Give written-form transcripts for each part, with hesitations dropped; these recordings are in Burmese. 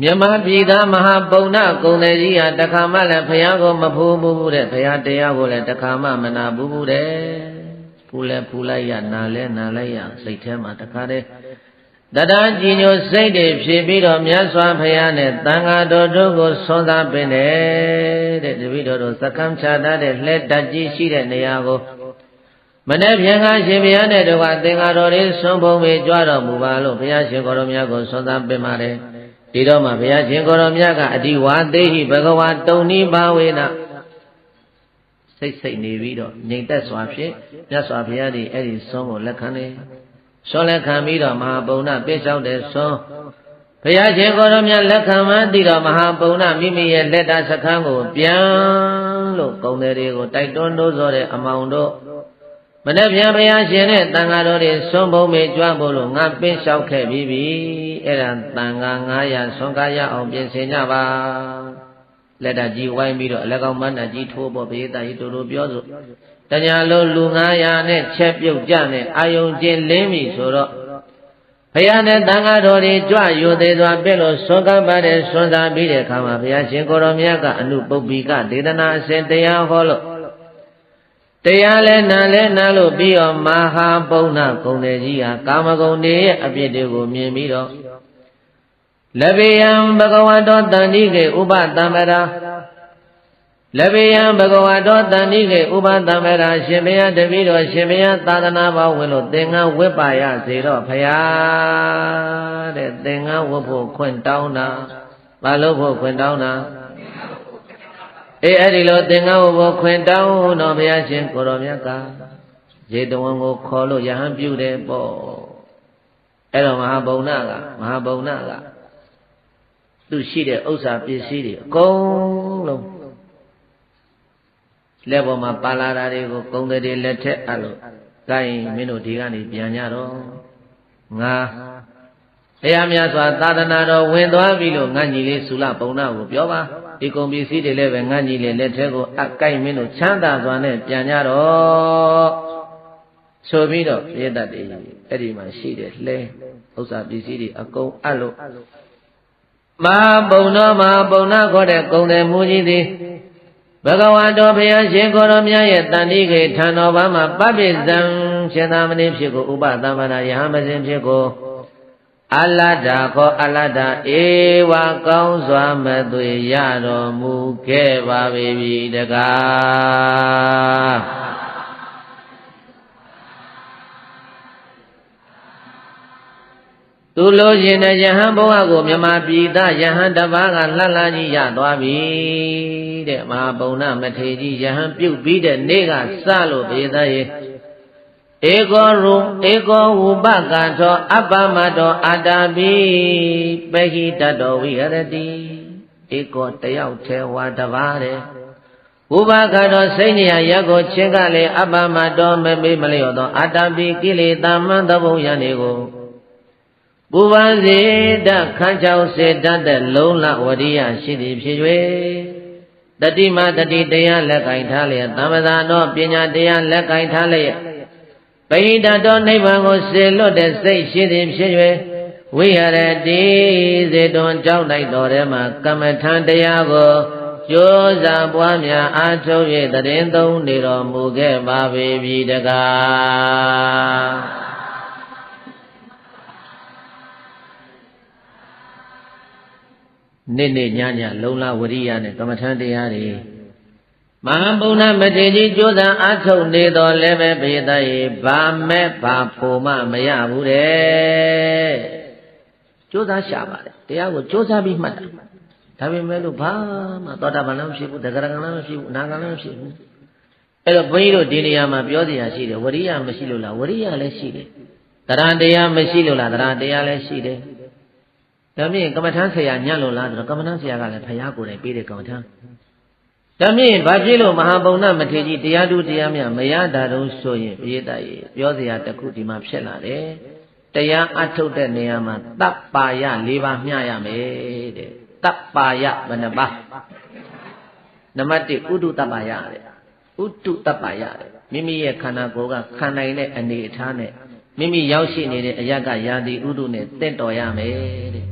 မြန်မာပြည်သားမဟာပုံနာကုံတယ်ကြီးဟာတခါမှလည်းဘုရားကိုမဖူးဘူးတဲ့ဘုရားတရားကိုလည်းတခါမှမနာဘူးတဲ့ဖူးလဲဖူးလိုက်ရနာလဲနာလိုက်ရစိတ်ထဲမှာတခါတည်းတတားကြည်ညိုစိတ်တွေဖြစ်ပြီးတော့မြတ်စွာဘုရားနဲ့တန်ဃာတော်တို့ကိုဆွမ်းသားပင်တယ်တဲ့တပည့်တော်တို့စကံချတာတဲ့လှဲတတ်ကြီးရှိတဲ့နေရာကိုမနေ့ပြန်ကရှင်ဘုရားနဲ့တို့ကသင်္ဃာတော်တွေဆွမ်းဖုံးပြီးကြွတော်မူပါလို့ဘုရားရှင်ကိုယ်တော်မြတ်ကိုဆွမ်းသားပင်ပါတယ်ဒီတော့မှဘုရားရှင်ကိုယ်တော်မြတ်ကအဒီဝါသေဟိဘဂဝါတုံနိဘာဝေနစိတ်နေပြီးတော့ငြိမ်သက်စွာဖြင့်မြတ်စွာဘုရားဒီအဲ့ဒီဆွမ်းကိုလက်ခံတယ်ဆွမ်းလက်ခံပြီးတော့မဟာပုံနာပိလျှောက်တဲ့ဆွမ်းဘုရားရှင်ကိုယ်တော်မြတ်လက်ခံမှသိတော့မဟာပုံနာမိမိရဲ့လက်တာစခန်းကိုပြန်လို့ကုံတယ်တွေကိုတိုက်တွန်းလို့ဆိုတဲ့အမောင်တို့မနေ့ပြန်ဘုရားရှင်နဲ့တန်ဃာတော်တွေဆွမ်းပုံမေကြွဖို့လို့ငါပင်းလျှောက်ခဲ့ပြီးပြီအဲ့ဒါတန်ဃာ900ဆွမ်းကားရအောင်ပြင်ဆင်ကြပါလက်တကြီးဝိုင်းပြီးတော့အလက်ကောင်းမန္တကြီးထိုးဖို့ဘုရားကြီးတူတူပြောဆိုတညာလုံးလူ900နဲ့ချက်ပြုတ်ကြနဲ့အာယုံကျင်လင်းပြီဆိုတော့ဘုရားနဲ့တန်ဃာတော်တွေကြွယူသေးစွာပြည့်လို့ဆွမ်းကားပါတယ်ဆွမ်းစားပြီးတဲ့အခါမှာဘုရားရှင်ကိုယ်တော်မြတ်ကအနုပုပ္ပိကဒေသနာအစဉ်တရားဟောလို့တရားလဲနာလို့ပြီးတော့မဟာပုံနာကုံတယ်ကြီးဟာကာမဂုဏ်တွေရဲ့အပြစ်တွေကိုမြင်ပြီးတော့လဗေယံဘဂဝတောတန်တိကေဥပတံပရာလဗေယံဘဂဝတောတန်တိကေဥပတံပရာရှင်ဘုရားတပည့်တော်ရှင်ဘုရားသာသနာ့ဘောင်ဝင်လို့သင်္ကန်းဝတ်ပါရစေတော့ဘုရားတဲ့သင်္ကန်းဝတ်ဖို့ခွင့်တောင်းတာဘာလို့ဖို့ခွင့်တောင်းတာအဲ့ဒီလိုသင်္ကန်းဝတ်ဖို့ခွင့်တောင်းတော့ဘုရားရှင်ကိုယ်တော်မြတ်ကရေတဝန်ကိုခေါ်လို့ယဟန်ပြုတယ်ပေါ့အဲ့တော့မဟာဗုဏ္ဏကသူရှိတဲ့ဥစ္စာပစ္စည်းတွေအကုန်လုံးလက်ပေါ်မှာပါလာတာတွေကိုကုံတယ်တွေလက်ထက်အလို့ကိုင်းမင်းတို့ဒီကနေပြန်ကြတော့ငါတရားများစွာသာသနာတော်ဝင်သွားပြီလို့ငါညီလေးသုလပုံနာကိုပြောပါဒီကုံပစ္စည်းတွေလည်းပဲငါညီလေးလက်ထက်ကိုအကိုင်းမင်းတို့ချမ်းသာစွာနဲ့ပြန်ကြတော့ဆိုပြီးတော့ပြည့်တတ်တယ်အဲ့ဒီမှာရှိတဲ့လှဲဥစ္စာပစ္စည်းတွေအကုန်အလို့မဟာပုံနာခေါ်တဲ့ကုံတယ်မူကြီးသည်ဘဂဝါတော်ဘုရားရှင်ကိုယ်တော်မြတ်ရဲ့တန်တိခေထံတော်ဘာမှာပပိဇံရှင်သာမဏေဖြစ်ကိုဥပသမ္ပနာယဟမဇင်ဖြစ်ကိုအလတ္တာခေါ်အလတ္တာဧဝကောင်းစွာမသွေရတော်မူခဲ့ပါပြီတကားသူလိုချင်တဲ့ယဟန်ဘဝကိုမြမပြည်သားယဟန်တစ်ပါးကလှလှကြီးရသွားပြီတဲ့မဟာပုံနာမထေကြီးယဟန်ပြုတ်ပြီးတဲ့နေ့ကစလို့ဘေသားရေဧကောဝုပကထောအပ္ပမတောအာတာပိပဟိတတောဝိဟရတိဧကောတယောက်သေးဝါတစ်ပါးတဲ့ဝုပကထောစိတ်နေရရက်ကိုချင်းကလည်းအပ္ပမတောမမေ့မလျော့သောအာတာပိကိလေသာမန်သဘုံယံတွေကိုပူပန်စေတခန်းချောင်းစေတတ်တဲ့လုံးလဝရိယရှိသည်ဖြစ်၍တတိမတတိတရားလက်ကင်ထားလျက်သမ္ပဒါနောပညာတရားလက်ကင်ထားလျက်ပဟိတတောနိဗ္ဗာန်ကိုစေလွတ်တဲ့စိတ်ရှိသည်ဖြစ်၍ဝိဟရတိစေတွန်ကြောက်လိုက်တော်ထဲမှာကမ္မထံတရားကိုကြိုးစားပွားများအားထုတ်၍တရင်သုံးနေတော်မူခဲ့ပါပြီတကားနေ့ညလုံလဝရိယနဲ့ကမ္မထံတရားတွေမဟာဗုဏ္ဏမထေကြီးကြိုးစားအားထုတ်နေတော်လည်းပဲဘေးသားရေဘာမဲ့ဘာဖို့မှမရဘူးတဲ့ကြိုးစားရှာပါတယ်တရားကိုကြိုးစားပြီးမှတ်တာဒါပေမဲ့လို့ဘာမှသောတာပန်လည်းမရှိဘူးတဂရကံလည်းမရှိဘူးအနာကံလည်းမရှိဘူးအဲ့တော့ဘုန်းကြီးတို့ဒီနေရာမှာပြောစရာရှိတယ်ဝရိယမရှိလို့လားဝရိယလည်းရှိတယ်တရားတရားမရှိလို့လားတရားတရားလည်းရှိတယ်ဒါမြင့်ကမ္မထမ်းဆရာညံ့လို့လားဆိုတော့ကမ္မထမ်းဆရာကလည်းဖရာကိုယ်တိုင်ပေးတဲ့ကမ္မထမ်းဒါမြင့်ဘာဖြစ်လို့မဟာဗုဏ္ဏမထေကြီးတရားတူတရားမြတ်မရတာတော့ဆိုရင်ပြေးတတ်ရဲ့ပြောစရာတစ်ခုဒီမှာဖြစ်လာတယ်တရားအထုတ်တဲ့နေရာမှာတပ္ပါယ၄ပါးမျှရမယ်တဲ့တပ္ပါယဘယ်နှပါနံပါတ်1ဥဒုတပ္ပါယတဲ့ဥတုတပ္ပါယတဲ့မိမိရဲ့ခန္ဓာကိုယ်ကခံနိုင်တဲ့အနေအထားနဲ့မိမိရောက်ရှိနေတဲ့အရကယာတိဥဒုနဲ့တင့်တော်ရမယ်တဲ့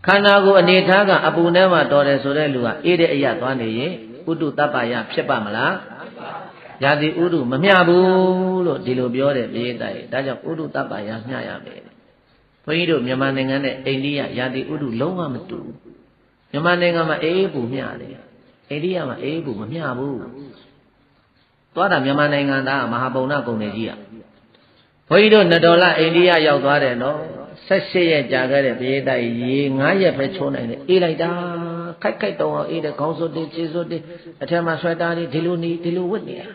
ခန္ဓာကိုယ်အနေထားကအပူနဲ့မှတော်တယ်ဆိုတဲ့လူကအေးတဲ့အရာသွားနေရင်ဥတုတပ္ပယဖြစ်ပါမလားယာတိဥတုမမျှဘူးလို့ဒီလိုပြောတယ်ပြေးတိုက်ဒါကြောင့်ဥတုတပ္ပယမျှရမယ်ဘုန်းကြီးတို့မြန်မာနိုင်ငံနဲ့အိန္ဒိယယာတိဥတုလုံးဝမတူမြန်မာနိုင်ငံမှာအေးပူမျှတယ်အိန္ဒိယမှာအေးပူမမျှဘူးသွားတာမြန်မာနိုင်ငံသားမဟာဗုဒ္ဓဂုံတွေကြီးอ่ะဘုန်းကြီးတို့နတော်လအိန္ဒိယရောက်သွားတယ်နော်18ရက်ကြာခဲ့တဲ့ပြေးတိုက်ရေ9ရက်ပဲချိုးနိုင်တယ်အေးလိုက်တာခိုက်တောင်းအောင်အေးတဲ့ခေါင်းစွပ်တွေခြေစွပ်တွေအထက်မှာဆွဲတာတွေဒီလိုဝတ်နေတာ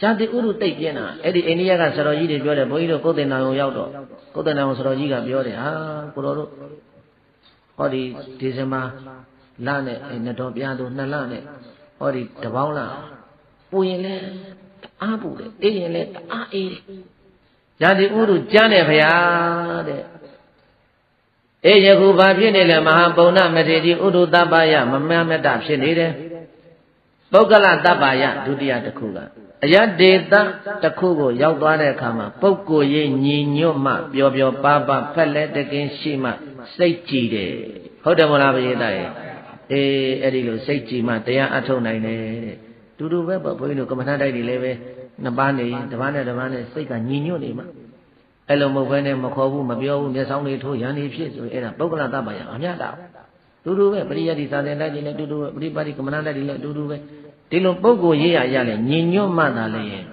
ဇာတိဥရုတိတ်ပြင်းတာအဲ့ဒီအိန္ဒိယကဆရာတော်ကြီးတွေပြောတယ်ဘုန်းကြီးတို့ကိုယ်တင်တော်ရောက်တော့ကိုယ်တင်တော်ဆရာတော်ကြီးကပြောတယ်ဟာကိုတော်တို့ဟောဒီဒီဇင်ဘာလနဲ့နတော်ပြားတို့2လနဲ့ဟောဒီတပေါင်းလပူရင်လဲအားပူတယ်အေးရင်လဲအားအေးတယ်ဇာတိဥရုကျမ်းတယ်ဗျာတဲ့အေးယခုဘာဖြစ်နေလဲမဟာပုံနာမထေရဥဒုတပ္ပယမမမတဖြစ်နေတယ်ပုဂ္ဂလတပ္ပယဒုတိယတစ်ခုကအယဒေတတစ်ခုကိုရောက်သွားတဲ့အခါမှာပုဂ္ဂိုလ်ရေးညီညွတ်မှပျော်ပျော်ပါပါဖက်လက်တကင်းရှိမှစိတ်ကြည်တယ်ဟုတ်တယ်မလားဘုရားရဲ့အေးအဲ့ဒီလိုစိတ်ကြည်မှတရားအထုတ်နိုင်တယ်တဲ့တူတူပဲပေါ့ဘုန်းကြီးတို့ကမ္မထာတိုက်တွေလည်းပဲနှစ်ပါးနေတစ်ပါးနဲ့စိတ်ကညီညွတ်နေမှအဲ့လိုမဟုတ်ဘဲနဲ့မခေါ်ဘူးမပြောဘူးမျက်စောင်းလေးထိုးရန်နေဖြစ်ဆိုအဲ့ဒါပုဂ္ဂလတပ္ပယအမြတ်တာတူတူပဲပရိယတ်ဒီသာသင်တိုက်တွေလည်းတူတူပဲပရိပါတိကမ္မနာတိုက်တွေလည်းတူတူပဲဒီလိုပုဂ္ဂိုလ်ရေးရလဲညီညွတ်မှသာလည်း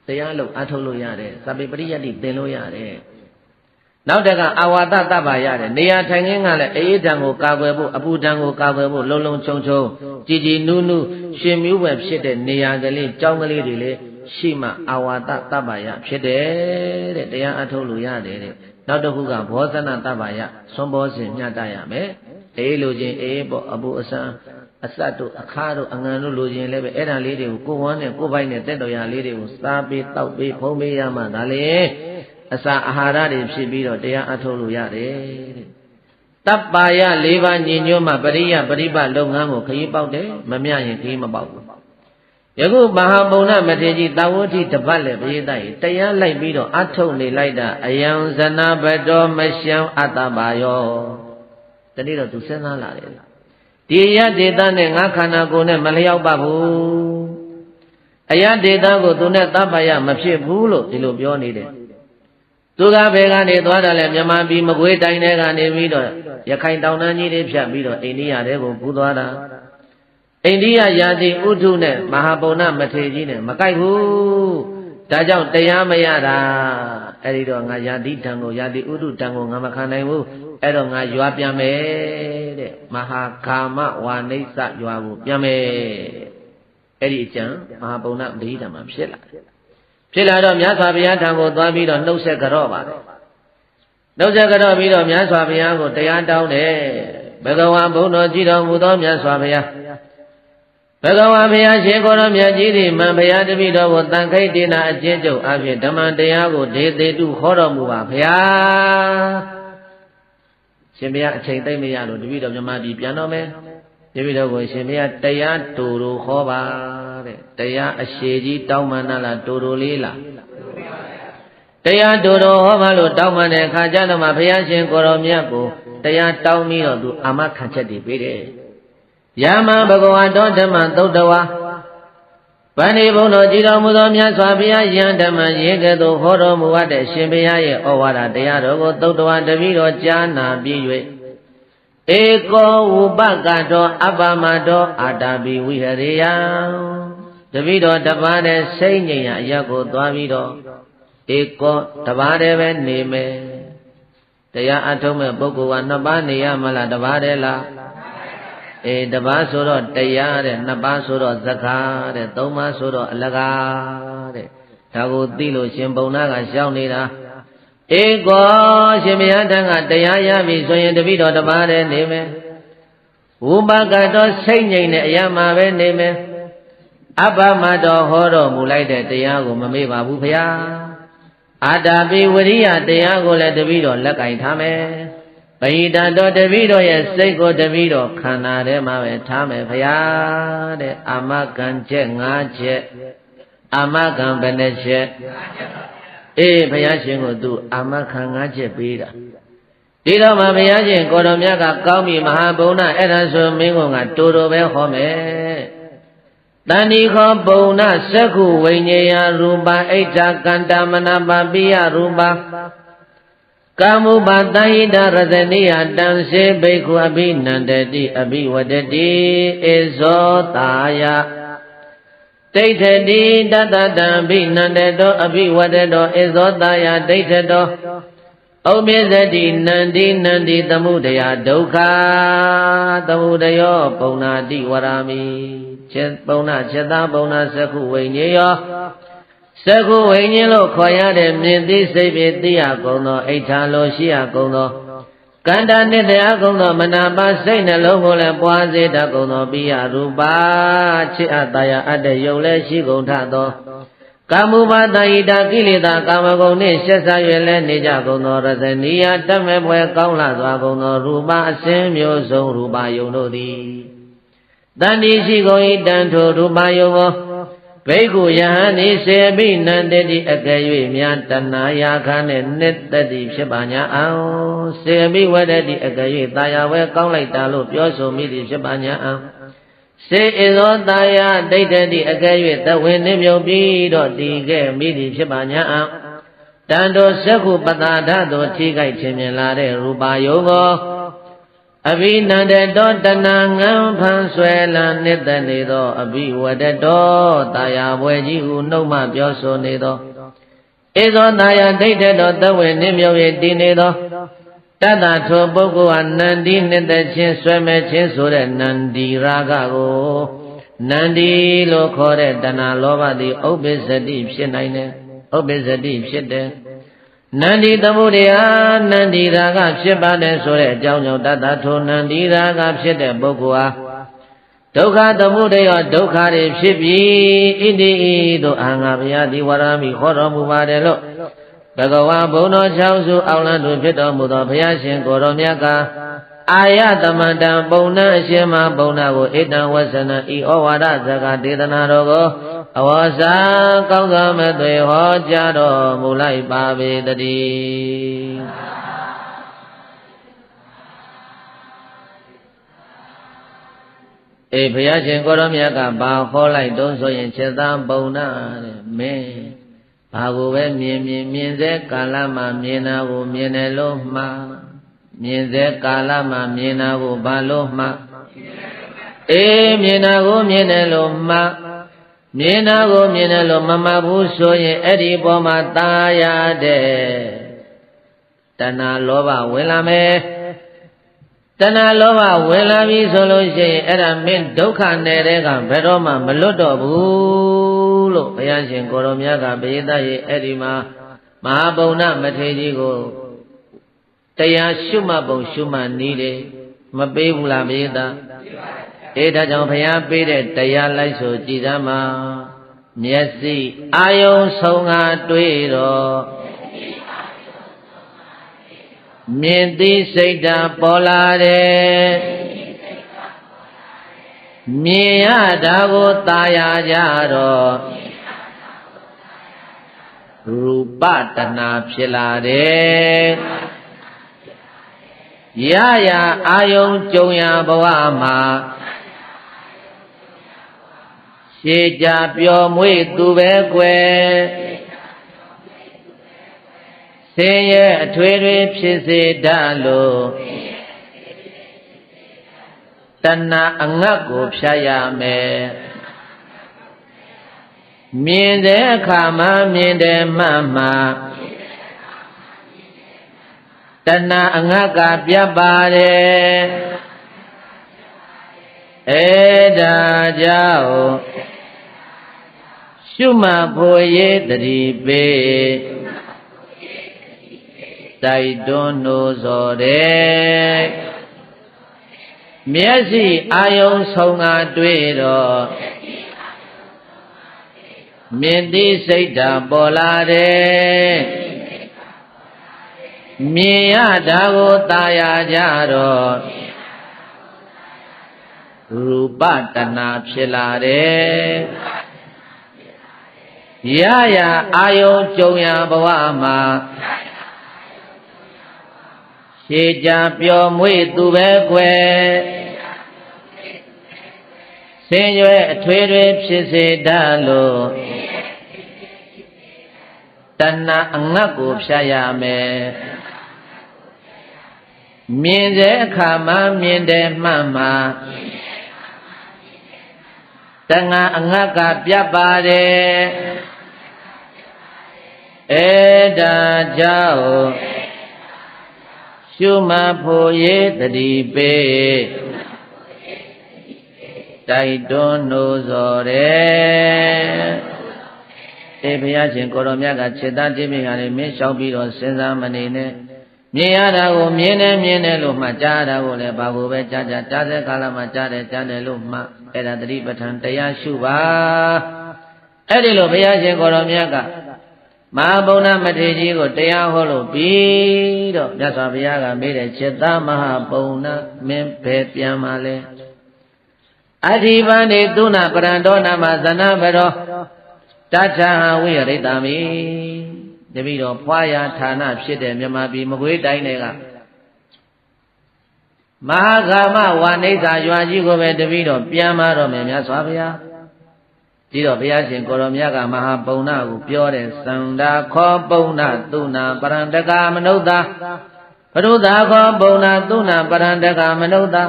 တရားလို့အထုတ်လို့ရတယ်သဗ္ဗေပရိယတ်ဒီသင်လို့ရတယ်နောက်တကအာဝါဒတပ္ပရတယ်နေရာထိုင်ခင်းကလည်းအေးဓာန်ကိုကာကွယ်ဖို့အပူဓာန်ကိုကာကွယ်ဖို့လုံခြုံကြည်နူးရှင်မြူးပဲဖြစ်တဲ့နေရာကလေးကြောင်းကလေးတွေလည်းရှိမှအာဝါဒတပ္ပယဖြစ်တယ်တဲ့တရားအထုတ်လို့ရတယ်တဲ့နောက်တစ်ခုကဘောဇနတပ္ပယသွန်ဘောစဉ်ညှတရမယ်အေးလိုခြင်းအေးပေါ့အပူအဆန်းအစတ်တို့အခါတို့အငံတို့လိုခြင်းလည်းပဲအဲ့ဒါလေးတွေကိုကိုယ်ဝမ်းနဲ့ကိုယ်ပိုက်နဲ့တက်တော်ရလေးတွေကိုစားပေးတောက်ပေးဖုံးပေးရမှဒါလေအစာအာဟာရတွေဖြစ်ပြီးတော့တရားအထုတ်လို့ရတယ်တဲ့တပ္ပယ၄ပါးညီညွတ်မှပရိယပရိပတ်လုပ်ငန်းကိုခရီးပေါက်တယ်မမျှရင်ခရီးမပေါက်ဘူးယခုမဟာဗုဒ္ဓမထေရကြီးတာဝတိတပတ်လည်းပြေးတိုက်တရားလိုက်ပြီးတော့အထုတ်နေလိုက်တာအယံဇနာဘတောမရှံအတ္တပါယောတနေ့တော့သူစဉ်းစားလာတယ်ဒီယဒေသနဲ့ငါခန္ဓာကိုယ်နဲ့မလျောက်ပါဘူးအယဒေသကိုသူနဲ့တပ္ပယမဖြစ်ဘူးလို့ဒီလိုပြောနေတယ်သူကဘယ်ကနေသွားတယ်လဲမြန်မာပြည်မကွေးတိုင်းထဲကနေပြီးတော့ရခိုင်တောင်တန်းကြီးတွေဖြတ်ပြီးတော့အိန္ဒိယထဲကိုကူးသွားတာအိန္ဒိယယာတိဥဒုနဲ့မဟာဗုဒ္ဓမထေရကြီးနဲ့မကိုက်ဘူးဒါကြောင့်တရားမရတာအဲ့ဒီတော့ငါယာတိတံကိုယာတိဥဒုတံကိုငါမခံနိုင်ဘူးအဲ့တော့ငါရွာပြန်မယ်တဲ့မဟာကာမဝါနိစ္စရွာကိုပြန်မယ်အဲ့ဒီအကျံမဟာဗုဒ္ဓမထေရမှာဖြစ်လာတော့မြတ်စွာဘုရားထံကိုသွားပြီးတော့နှုတ်ဆက်ကြော့ပါတယ်နှုတ်ဆက်ကြော့ပြီးတော့မြတ်စွာဘုရားကိုတရားတောင်းတယ်ဘဂဝါဘုန်းတော်ကြည်တော်မူသောမြတ်စွာဘုရားဘဂဝါဘုရားရှင်ကိုယ်တော်မြတ်ကြီးသည်မံဘုရားတပည့်တော်ကိုတန်ခိတ်တေနာအကျဉ်းချုပ်အဖြစ်ဓမ္မတရားကိုဒေသေတုဟောတော်မူပါဘုရားရှင်ဘုရားအချိန်သိမ့်မရလို့တပည့်တော်မြတ်ပြည်ပြန်တော်မယ်တပည့်တော်ကိုရှင်ဘုရားတရားတူတူဟောပါတဲ့တရားအရှိကြီးတောင်းမှန်လားတူတူလေးလားတရားတူတူဟောပါလို့တောင်းမှန်တဲ့အခါကျတော့မှဘုရားရှင်ကိုယ်တော်မြတ်ကိုတရားတောင်းပြီးတော့သူအာမခံချက်တွေပေးတယ်ယာမဘဂဝါတောဓမ္မသုတ်တဝါဗန္ဒီဘုံတော်ကြည်တော်မူသောမြတ်စွာဘုရားယံဓမ္မရေကဲ့သို့ဟောတော်မူတဲ့ရှင်ဘုရားရဲ့ဩဝါဒတရားတော်ကိုသုတ်တဝါတပည့်တော်ကြားနာပြီး၍ဧကောဝုပကတောအပ္ပမတောအာတာပိဝိဟရိယတပည့်တော်တပါးတဲ့စိတ်ငြိမ်ရာအရက်ကိုသွားပြီးတော့ဧကောတပါးတဲ့ပဲနေမယ်တရားအထုတ်မဲ့ပုဂ္ဂိုလ်ကနှစ်ပါးနေရမလားတပါးတဲ့လားတပါးဆိုတော့တရားတဲ့နှစ်ပါးဆိုတော့ဇကာတဲ့သုံးပါးဆိုတော့အလကားတဲ့ဒါကိုသိလို့ရှင်ဘုံနာကရှောင်းနေတာဧကောရှင်ဘုရားထံကတရားရပြီဆိုရင်တပည့်တော်တပါးတဲ့နေမယ်ဝုပကတောစိတ်ငြိမ်တဲ့အရာမှာပဲနေမယ်အပ္ပမတော်ဟောတော်မူလိုက်တဲ့တရားကိုမမေ့ပါဘူးဘုရားအာတာပိဝရိယတရားကိုလည်းတပည့်တော်လက်ကင်ထားမယ်ပဟိတတော်တပည့်တော်ရဲ့စိတ်ကိုတပည့်တော်ခန္ဓာထဲမှာပဲထားမယ်ဘုရားတဲ့အာမကံချက်၅ချက်အာမကံဘယ်နှချက်ဘုရားရှင်ကိုသူအာမခံ၅ချက်ပေးတာ ဒီတော့မှဘုရားရှင်ကိုတော်မြတ်ကကောင်းပြီမဟာဘုံနာအဲ့ဒါဆိုမင်းကတူတူပဲဟောမယ်တဏိခောဘုံနာသက္ခုဝိညေယရူပဣဋ္ဌကန္တမနာပပိယရူပကာမုပတဟိတရတနိယတံစေဘိက္ခုအဘိနန္တတိအဘိဝတတိဧဇောတာယဒိဋ္ဌတိတတတံအဘိနန္တတောအဘိဝတတောဧဇောတာယဒိဋ္ဌတောဩမေဇတိနန္တိသမုဒယဒုက္ခသမုဒယောပုံနာတိဝရမိချက်ပုံနာချက်သားပုံနာသက္ခုဝိညေယောသက္ခုဝိညာဉ်လို့ခေါ်ရတဲ့မြင်သိစိတ်ဖြင့်သိရကုန်သောအိဋ္ဌာလိုရှိရကုန်သောကန္တာနှစ်တရားကုန်သောမနာပါစိတ်နှလုံးကိုလည်းပွားစေတတ်ကုန်သောပိယရူပါချစ်အပ်တရားအပ်တဲ့ယုံလည်းရှိကုန်ထသောကာမုပါတဟိတကိလေသာကာမဂုဏ်နှင့်ဆက်စား၍လည်းနေကြကုန်သောရသနိယတတ်မဲ့ပွဲကောင်းလာစွာကုန်သောရူပအစင်းမျိုးစုံရူပယုံတို့သည်တန်တိရှိကုန်၏တန်ထိုရူပယုံကိုဘိက္ခုယဟန်ဤစေပိနန္တတိအကယ်၍များတဏှာယာခနှင့်နှစ်သက်တိဖြစ်ပါ냐အောင်စေပိဝတ္တိအကယ်၍တာယာဝဲကောင်းလိုက်တာလို့ပြောဆိုမိသည်ဖြစ်ပါ냐အောင်စေဣဇောတာယာဒိဋ္ဌတိအကယ်၍သဝေနှမြုပ်ပြီးတော့တည်ခဲ့မိသည်ဖြစ်ပါ냐အောင်တန်တော်သက္ခုပတာဒသို့ထိခိုက်ခြင်းမြင်လာတဲ့ရူပါယုံကိုအဘိနန္တတောတဏငံဖန်ဆွဲလန်းနှစ်သက်နေသောအဘိဝတတောတာယာဘွယ်ကြီးဟုနှုတ်မှပြောဆိုနေသောဧဇောတာယာဒိဋ္ဌတောသဝေနှမြုပ်၍တည်နေသောတတ္တထိုပုဂ္ဂိုလ်ဟာနန္ဒီနှစ်သက်ခြင်းဆွဲမဲ့ခြင်းဆိုတဲ့နန္ဒီရာဂကိုနန္ဒီလို့ခေါ်တဲ့တဏှာလောဘသည်ဥပ္ပစ္စတိဖြစ်နိုင်တယ်ဥပ္ပစ္စတိဖြစ်တယ်နန္ဒီသမုဒယနန္ဒီရာဂဖြစ်ပါတယ်ဆိုတဲ့အကြောင်းကြောင့်တတထိုနန္ဒီရာဂဖြစ်တဲ့ပုဂ္ဂိုလ်ဟာဒုက္ခသမုဒယဒုက္ခတွေဖြစ်ပြီးဣတိတို့အာငါဘုရားဒီဝရမိခေါ်တော်မူပါတယ်လို့ဘဂဝါဘုံတော်၆စုအောင်လန်းသူဖြစ်တော်မူသောဘုရားရှင်ကိုယ်တော်မြတ်ကအာယသမန္တံပုံနာအရှင်မပုံနာကိုဣတံဝဆနဤဩဝါဒဇဂဒေသနာတော်ကိုအဝါစာကောင်းစွာမဲ့သွေဟောကြားတော်မူလိုက်ပါပေတည်းအေးဘုရားရှင်ကိုရောမြတ်ကဘာဟောလိုက်တုံးဆိုရင်ချက်သားပုံနာတဲ့မင်းဘာကိုပဲမြင်စေကာလမှာမြင်တာကိုမြင်တယ်လို့မှားမြင်စေကာလမှာမြင်တာကိုဘာလို့မှားအေးမြင်တာကိုမြင်တယ်လို့မှားမြင်တာကိုမြင်တယ်လို့မမှတ်ဘူးဆိုရင်အဲ့ဒီပေါ်မှာตาရတဲ့တဏှာလောဘဝင်လာမယ်တဏှာလောဘဝင်လာပြီဆိုလို့ရှိရင်အဲ့ဒါမင်းဒုက္ခနယ်တဲ့ကဘယ်တော့မှမလွတ်တော့ဘူးလို့ဘုရားရှင်ကိုရောမြတ်ကပရိသတ်ရဲ့အဲ့ဒီမှာမဟာဗုဒ္ဓမထေရကြီးကိုတရားရှုမှတ်ပုံရှုမှတ်နည်းတယ်မပေးဘူးလားပရိသတ်အေးဒါကြောင့်ဘုရားပေးတဲ့တရားလိုက်ဆိုကြည်သမ်းမှာမျက်စိအာယုံဆုံးငါတွေ့တော့မြင်သိစိတ်ဓာပေါ်လာတယ်မြင်ရတာကိုသာယာကြတော့ရူပတဏှာဖြစ်လာတယ်ရရအာယုံကြုံရဘဝမှာရှေးကြပျော်မွေ့သူပဲကွယ်ဆင်းရဲအထွေထွေဖြစ်စေတတ်လို့တဏှာအငတ်ကိုဖြတ်ရမယ်မြင်တဲ့အခါမှာမြင်တယ်မှမှတဏှာအငတ်ကပြတ်ပါတယ်ဒါကြောင့်ရှုမှတ်ဖို့ရည်တတိပေးတိုက်တွန်းလို့ဆိုတယ်မျက်စိအာယုံဆုံးကတွေ့တော့မြင်သိစိတ်ဓာပေါ်လာတယ်မြင်ရတာကိုသာယာကြတော့ရူပတဏှာဖြစ်လာတယ်ရရအာယုံကြုံရဘဝမှာ ဖြေကြပျော်မွေ့သူပဲကွယ်ဆင်းရွယ်အထွေတွေဖြစ်စေတတ်လို့တဏှာအငတ်ကိုဖြတ်ရမယ်မြင်တဲ့အခါမှမြင်တယ်မှန်မှတဏှာအငတ်ကပြတ်ပါတယ်အဲ့ဒါကြောင့်ရှုမှတ်ဖို့ရည်တတိပေးတိုက်တွန်းလို့ဆိုတယ်အေးဘုရားရှင်ကိုရောမြတ်ကခြေသားတိပိကလည်းမင်းလျှောက်ပြီးတော့စဉ်းစားမနေနဲ့မြင်ရတာကိုမြင်တယ်လို့မှကြားတာကိုလည်းဘာကိုပဲကြားတဲ့ကာလမှာကြားတယ်လို့မှအဲ့ဒါတတိပဋ္ဌာန်တရားရှုပါအဲ့ဒီလိုဘုရားရှင်ကိုရောမြတ်ကမဟာဗုဒ္ဓမထေရကြီးကိုတရားဟောလို့ပြီးတော့မြတ်စွာဘုရားကမေးတယ်จิตตမဟာဗုဒ္ဓမင်းဘယ်ပြန်มาလဲအဓိပန္နေသုဏပရံဒောနမဇနဘရောတထဝိရိတမိတပိတော့ဖွာရာဌာနဖြစ်တဲ့မြန်မာပြည်မကွေးတိုင်းတွေကမဟာဂမဝါနိစ္စရွာကြီးကိုပဲတပိတော့ပြန်มาတော့မယ်မြတ်စွာဘုရားဒီတော့ဘုရားရှင်ကိုရောမြတ်ကမဟာပုံနာကိုပြောတယ်သန္တာခောပုံနာသုနာပရံတကမနုဿာဘုရုသာခောပုံနာသုနာပရံတကမနုဿာ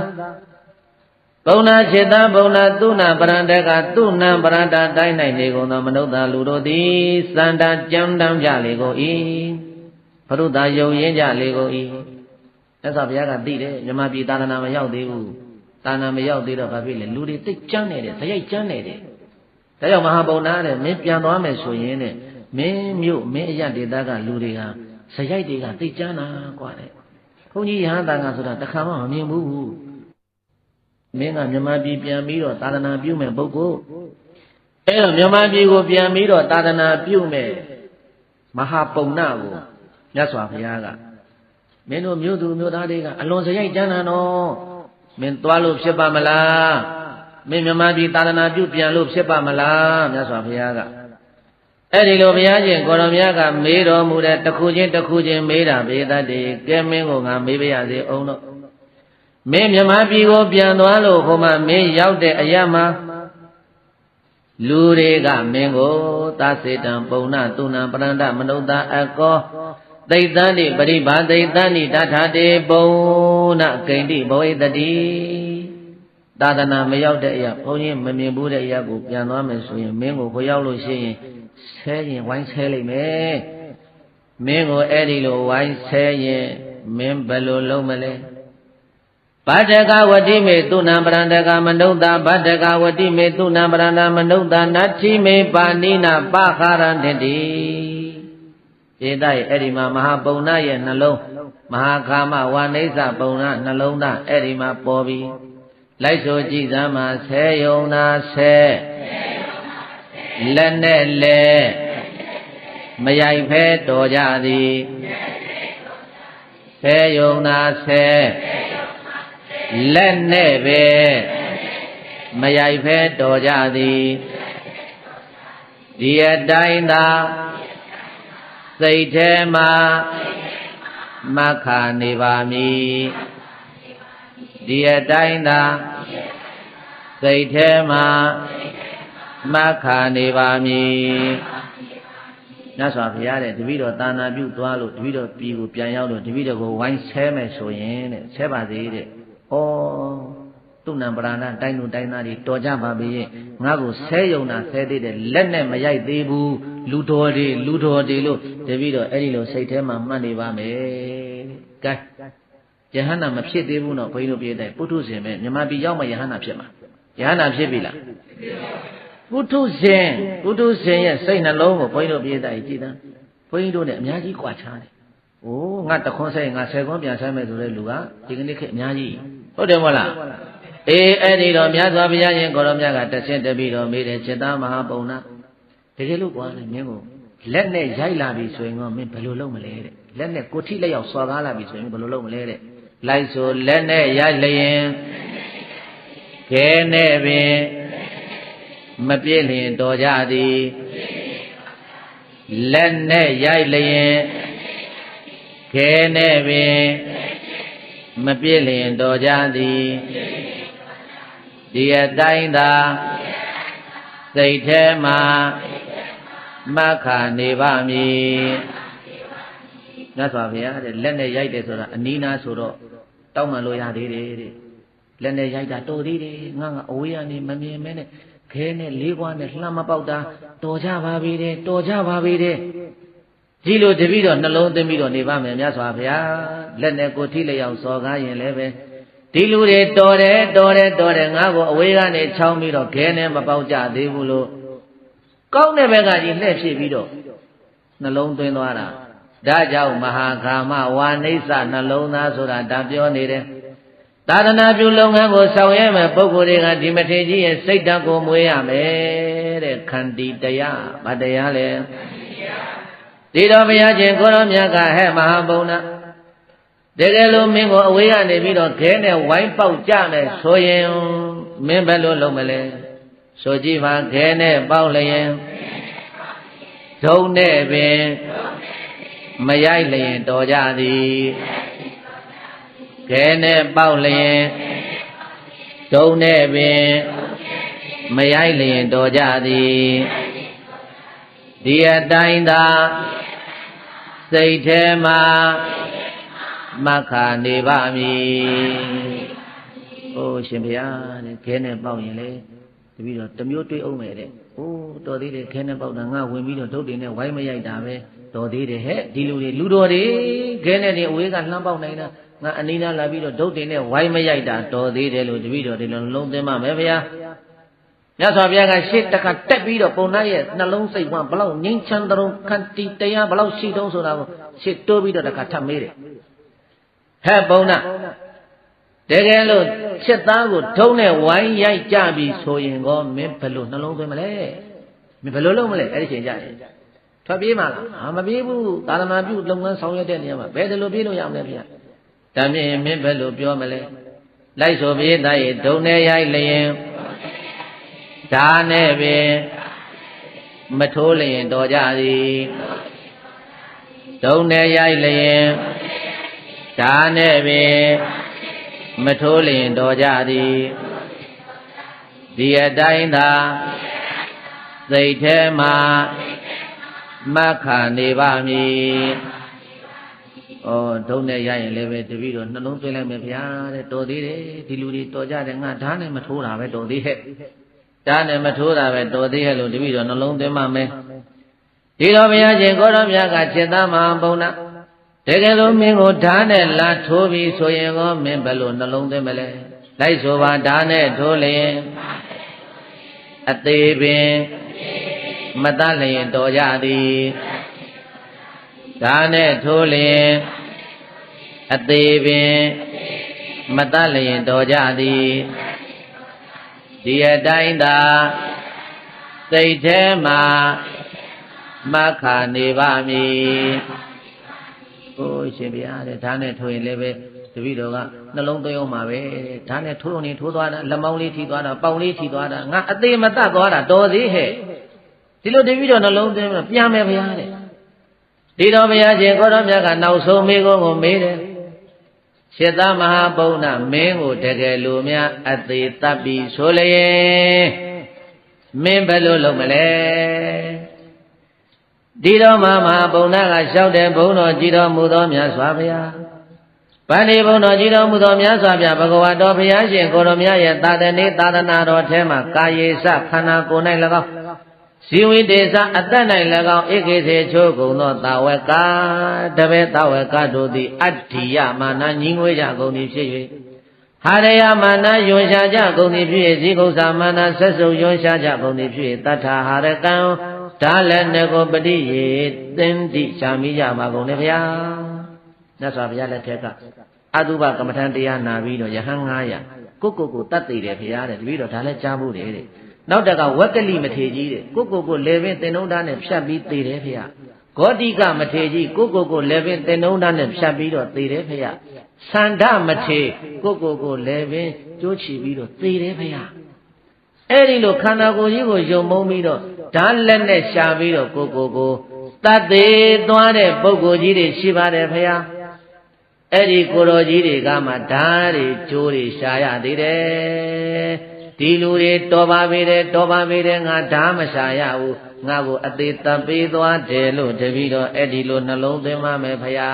ပုံနာခြေသားပုံနာသုနာပရံတကသုနံပရံတာတိုင်းနိုင်နေကုန်သောမနုဿာလူတို့သည်သန္တာကြံတမ်းကြလေကုန်၏ဘုရုသာယုံရင်ကြလေကုန်၏အဲ့ဒါဘုရားကသိတယ်မြမပြည်သာသနာမရောက်သေးဘူးသာသနာမရောက်သေးတော့ဘာဖြစ်လဲလူတွေသိကြမ်းနေတယ်ဇယိုက်ကြမ်းနေတယ်ဒါကြောင့်မဟာဗုဒ္ဓတဲ့မင်းပြန်သွားမယ်ဆိုရင်တဲ့မင်းမြို့မင်းအရဒေသကလူတွေကဇယိုက်တွေကသိကြမ်းတာกว่าတဲ့ဘုန်းကြီးရဟန်းတန်ခါဆိုတာတခါမှမမြင်ဘူးမင်းကမြန်မာပြည်ပြန်ပြီးတော့သာသနာပြုမဲ့ပုဂ္ဂိုလ်အဲ့တော့မြန်မာပြည်ကိုပြန်ပြီးတော့သာသနာပြုမဲ့မဟာပုံနာကိုမြတ်စွာဘုရားကမင်းတို့မြို့သူမြို့သားတွေကအလွန်ဇယိုက်ကြမ်းတာနော်မင်းသွားလို့ဖြစ်ပါမလားမင်းမြန်မာပြည်သာသနာပြုပြန်လို့ဖြစ်ပါမလားမြတ်စွာဘုရားကအဲ့ဒီလိုဘုရားရှင်ကိုရောမြတ်ကမေးတော်မူတဲ့တစ်ခုချင်းမေးတာဘေသတ္တိကဲမင်းကိုငါမေးပါရစေအောင်တော့မင်းမြန်မာပြည်ကိုပြန်သွားလို့ဟိုမှာမင်းရောက်တဲ့အရာမှာလူတွေကမင်းကိုသစေတံပုံနာသုဏပရန္တမနုဿာအကောသိတ္တန္တိပရိဘာသိတ္တန္တိတထာတေပုံနာဂိန္တိဘဝိတ္တိသာသနာမရောက်တဲ့အရာဘုန်းကြီးမမြင်ဘူးတဲ့အရာကိုပြန်သွားမယ်ဆိုရင်မင်းကိုကိုရောက်လို့ရှိရင်ဆဲရင်ဝိုင်းဆဲလိုက်မယ်မင်းကိုအဲ့ဒီလိုဝိုင်းဆဲရင်မင်းဘယ်လိုလုပ်မလဲဗတ္တကဝတိမေသုဏပရန္တကမနုဿာဗတ္တကဝတိမေသုဏပရန္တမနုဿာနတ္ထိမေပါဏိနာပခါရန္တိဧတရဲ့အဲ့ဒီမှာမဟာပုံနာရဲ့နှလုံးမဟာကာမဝါနိစ္စပုံနာနှလုံးသားအဲ့ဒီမှာပေါ်ပြီးလိုက်ဆိုကြည်စမ်းမှာဆဲယုံနာဆဲလက်နဲ့လဲမရိုက်ဖဲတော်ကြသည်ဆဲယုံနာဆဲလက်နဲ့ပဲမရိုက်ဖဲတော်ကြသည်ဒီအတိုင်းသာစိတ်ထဲမှာမခါနေပါမည်ဒီအတိုင်းသာစိတ်ထဲမှာမခါနေပါမည်မြတ်စွာဘုရားတဲ့တပည့်တော်သာနာပြုသွားလို့တပည့်တော်ပြည်ကိုပြန်ရောက်လို့တပည့်တော်ကိုဝိုင်းဆဲမယ်ဆိုရင်တဲ့ဆဲပါသေးတဲ့ဩသူဏံပရဏတိုင်းလူတိုင်းသားတွေတော်ကြပါပြီငါ့ကိုဆဲယုံတာဆဲသေးတယ်လက်နဲ့မရိုက်သေးဘူးလူတော်တွေလို့တပည့်တော်အဲ့ဒီလိုစိတ်ထဲမှာမှတ်နေပါမယ်ကဲယဟန္တာမဖြစ်သေးဘူးနော်ဘုန်းကြီးတို့ပြတဲ့ပုထုဇဉ်ပဲမြန်မာပြည်ရောက်မှယဟန္တာဖြစ်မှာယဟန္တာဖြစ်ပြီလားပုထုဇဉ်ရဲ့စိတ်နှလုံးကိုဘုန်းကြီးတို့ပြတဲ့ကြည်သားဘုန်းကြီးတို့ ਨੇ အများကြီးကွာခြားတယ်။အိုးငါတခွန်းဆိုင်ငါ10ခွန်းပြန်ဆိုင်မယ်ဆိုတဲ့လူကဒီကနေ့ခေတ်အများကြီးဟုတ်တယ်မဟုတ်လား။အေးအဲ့ဒီတော့မြတ်စွာဘုရားရှင်ကိုရောမြတ်ကတဆင့်တပိတော်မေးတယ်จิตตမဟာပုံနာတကယ်လို့ကွာလေမင်းကိုလက်နဲ့ရိုက်လာပြီဆိုရင်တော့မင်းဘယ်လိုလုပ်မလဲတဲ့လက်နဲ့ကိုထိလက်ရောက်စွာကားလာပြီဆိုရင်ဘယ်လိုလုပ်မလဲတဲ့လိုက်ဆိုလက်နဲ့ရိုက်လျင်ခဲနဲ့ပင်မပြည့်လျင်တော်ကြသည်လက်နဲ့ရိုက်လျင်ခဲနဲ့ပင် မပြည့်လျင်တော်ကြသည်ဒီအတိုင်းသာစိတ်ထဲမှာမခနေပါမည်မြတ်စွာဘုရားတဲ့လက်နဲ့ရိုက်တယ်ဆိုတာအနီးနားဆိုတော့တောင်းမှလို့ရသေးတယ်တဲ့လက်နဲ့ရိုက်တာတော်သေးတယ်ငါအဝေးကနေမမြင်မဲနဲ့ခဲနဲ့လေးခွားနဲ့လှမ်းမပေါက်တာတော်ကြပါပြီတဲ့တော်ကြပါပြီတဲ့ဒီလိုတပည့်တော်နှလုံးသွင်းပြီးတော့နေပါမယ်မြတ်စွာဘုရားလက်နဲ့ကိုထိလျောက်စော်ကားရင်လည်းပဲဒီလူတွေတော်တယ်တော်တယ်တော်တယ်ငါ့ကိုအဝေးကနေချောင်းပြီးတော့ခဲနဲ့မပေါက်ကြသေးဘူးလို့ကောင်းတဲ့ဘက်ကကြီးလှည့်ဖြစ်ပြီးတော့နှလုံးသွင်းသွားတာဒါကြောင့်မဟာကာမဝါနိစ္စနှလုံးသားဆိုတာဒါပြောနေတယ်သာသနာပြုလုပ်ငန်းကိုဆောင်ရွက်မဲ့ပုဂ္ဂိုလ်တွေကဒီမထေရကြီးရဲ့စိတ်ဓာတ်ကိုမွေးရမယ်တဲ့ခန္တီတရားဗတ္တရားလဲဒီတော်ဘုရားရှင်ကိုရောမြတ်ကဟဲ့မဟာဘုံနာတကယ်လို့မင်းကိုအဝေးကနေပြီးတော့ခဲနဲ့ဝိုင်းပေါက်ကြမယ်ဆိုရင်မင်းဘယ်လိုလုပ်မလဲဆိုကြည့်ပါခဲနဲ့ပေါက်လျင်ဒုံနဲ့ပင်မရိုက်လျင်တော်ကြသည်ခဲနဲ့ပေါက်လျင်ဒုံနဲ့ပင်မရိုက်လျင်တော်ကြသည်ဒီအတိုင်းသာစိတ်ထဲမှာမခနေပါမည်။အိုးရှင်ဘုရားတဲ့ခဲနဲ့ပေါက်ရင်လေတပည့်တော်တမျိုးတွေးအောင်မယ်တဲ့။အိုးတော်သေးတယ်ခဲနဲ့ပေါက်တာငါဝင်ပြီးတော့ဒုတ်တင်နဲ့ဝိုင်းမရိုက်တာပဲတော်သေးတယ်ဟဲ့ဒီလူတွေလူတော်တွေခဲနဲ့တင်အဝေးကလှမ်းပေါက်နိုင်တာငါအနီးနားလာပြီးတော့ဒုတ်တင်နဲ့ဝိုင်းမရိုက်တာတော်သေးတယ်လို့တပည့်တော်ဒီလိုလုံးသိမှမယ်ဗျာမြတ်စွာဘုရားကရှေ့တခါတက်ပြီးတော့ပုံနာရဲ့နှလုံးစိတ်ဝမ်းဘလောက်ငြိမ်းချမ်းတုံးခန္တီတရားဘလောက်ရှိတုံးဆိုတာကိုရှေ့တိုးပြီးတော့တခါထပ်မေးတယ်ဟဲ့ပုံနာတကယ်လို့ချက်သားကိုထုံးနဲ့ဝိုင်းရိုက်ကြပြီဆိုရင်ကောမင်းဘယ်လိုနှလုံးသွင်းမလဲမင်းဘယ်လိုလုပ်မလဲအဲ့ဒီချိန်ကြရင်ထွက်ပြေးမှာလားမပြေးဘူးသာသနာပြုလုပ်ငန်းဆောင်ရွက်တဲ့နေရာမှာဘယ်လိုပြေးလို့ရမလဲဗျာဒါဖြင့်မင်းဘယ်လိုပြောမလဲလိုက်ဆိုပြေးသားရဲ့ဒုံနဲ့ရိုက်လျင်ဓာနဲ့ပင်မထိုးလျင်တော်ကြသည်ဒုံနဲ့ရိုက်လျင်ဓာနဲ့ပင်မထိုးလျင်တော်ကြသည်ဒီအတိုင်းသာစိတ်ထဲမှာမခနေပါမည်။ဩဒုံနဲ့ရိုက်ရင်လည်းပဲတပည့်တော်နှလုံးသွင်းလိုက်မယ်ဗျာတဲ့တော်သေးတယ်ဒီလူတွေတော်ကြတယ်ငါဓာနဲ့မထိုးတာပဲတော်သေးဟဲ့ဓာနဲ့မထိုးတာပဲတော်သေးဟဲ့လို့တပည့်တော်နှလုံးသွင်းမှမယ်ဒီတော်ဘုရားရှင်ကိုရောမြတ်ကจิตသားမဟာဘုံနာတကယ်လို့မင်းကိုဓာနဲ့လာထိုးပြီးဆိုရင်ကောမင်းဘယ်လိုနှလုံးသွင်းမလဲလိုက်ဆိုပါဓာနဲ့ထိုးလျင်အသေးပင်မတတ်လျင်တော်ကြသည်ဓာနဲ့ထိုးလျင်အသေးပင်မတတ်လျင်တော်ကြသည်ဒီအတိုင်းသာစိတ်ထဲမှာမခနေပါမည်။ကိုရှင်ဗျာတဲ့ဓာနဲ့ထိုးရင်လည်းပဲတပည့်တော်ကနှလုံးသွင်းအောင်ပါပဲဓာနဲ့ထိုးနေထိုးသွားတာလက်မောင်းလေးထိသွားတာပေါင်လေးထိသွားတာငါအသေးမတတ်သွားတာတော်သေးဟဲ့ဒီလိုတပည့်တော်နှလုံးသွင်းပြန်မယ်ဗျာတဲ့ဒီတော်ဘုရားရှင်ကိုရောမြတ်ကနောက်ဆုံးမေးခွန်းကိုမေးတယ်ရှစ်သားမဟာဘုံနာမင်းကိုတကယ်လို့များအသေးတတ်ပြီးဆိုလျင်မင်းဘယ်လိုလုပ်မလဲဒီတော်မဟာဘုံနာကလျှောက်တဲ့ဘုံတော်ကြည်တော်မူသောမြတ်စွာဘုရားဗန္ဒီဘုံတော်ကြည်တော်မူသောမြတ်စွာဘုရားဘဂဝါတော်ဘုရားရှင်ကိုရောမြတ်ရဲ့သာသနေသာသနာတော်ထဲမှာကာယေစခန္ဓာကိုယ်၌၎င်းဇီဝိတေသအတ္တ၌၎င်းဧကေစေချိုးကုန်သောတာဝကတပည့်တာဝကတို့သည်အတ္တိယမာနညီငွေကြကုန်သည်ဖြစ်၍ဟာရယမာနယွန်ရှာကြကုန်သည်ဖြစ်၍ဇီကုသမာနဆက်စုပ်ယွန်ရှာကြကုန်သည်ဖြစ်၍တထာဟာရကံဒါလည်းနေကိုပတိယေသင်္တိရှာမိကြပါကုန်လေဗျာမြတ်စွာဘုရားလက်ထက်ကအတုပကမ္မထံတရားနာပြီးတော့ယဟန်900ကိုတတ်သိတယ်ဗျာတဲ့တပည့်တော်ဒါလည်းကြားဖို့တယ်တဲ့နောက်တကဝက်ကလိမထေကြီးတဲ့ကိုလေပင်တင်နှုံးသားနဲ့ဖြတ်ပြီးသေတယ်ဖေ။ဂေါတိကမထေကြီးကိုလေပင်တင်နှုံးသားနဲ့ဖြတ်ပြီးတော့သေတယ်ဖေ။သန္ဓမထေကိုလေပင်ကျိုးချီပြီးတော့သေတယ်ဖေ။အဲ့ဒီလိုခန္ဓာကိုယ်ကြီးကိုယုံမုံပြီးတော့ဓာတ်လက်နဲ့ရှာပြီးတော့ကိုတတ်သေးသွားတဲ့ပုဂ္ဂိုလ်ကြီးတွေရှိပါတယ်ဖေ။ အဲ့ဒီကိုတော်ကြီးတွေကမှဓာတ်တွေကြိုးတွေရှာရသေးတယ်ဒီလူတွေတော်ပါပေတယ်ငါဓာတ်မရှာရဘူးငါကိုအသေးတပေးသွားတယ်လို့တပည့်တော်အဲ့ဒီလိုနှလုံးသွင်းမှမယ်ဖရာ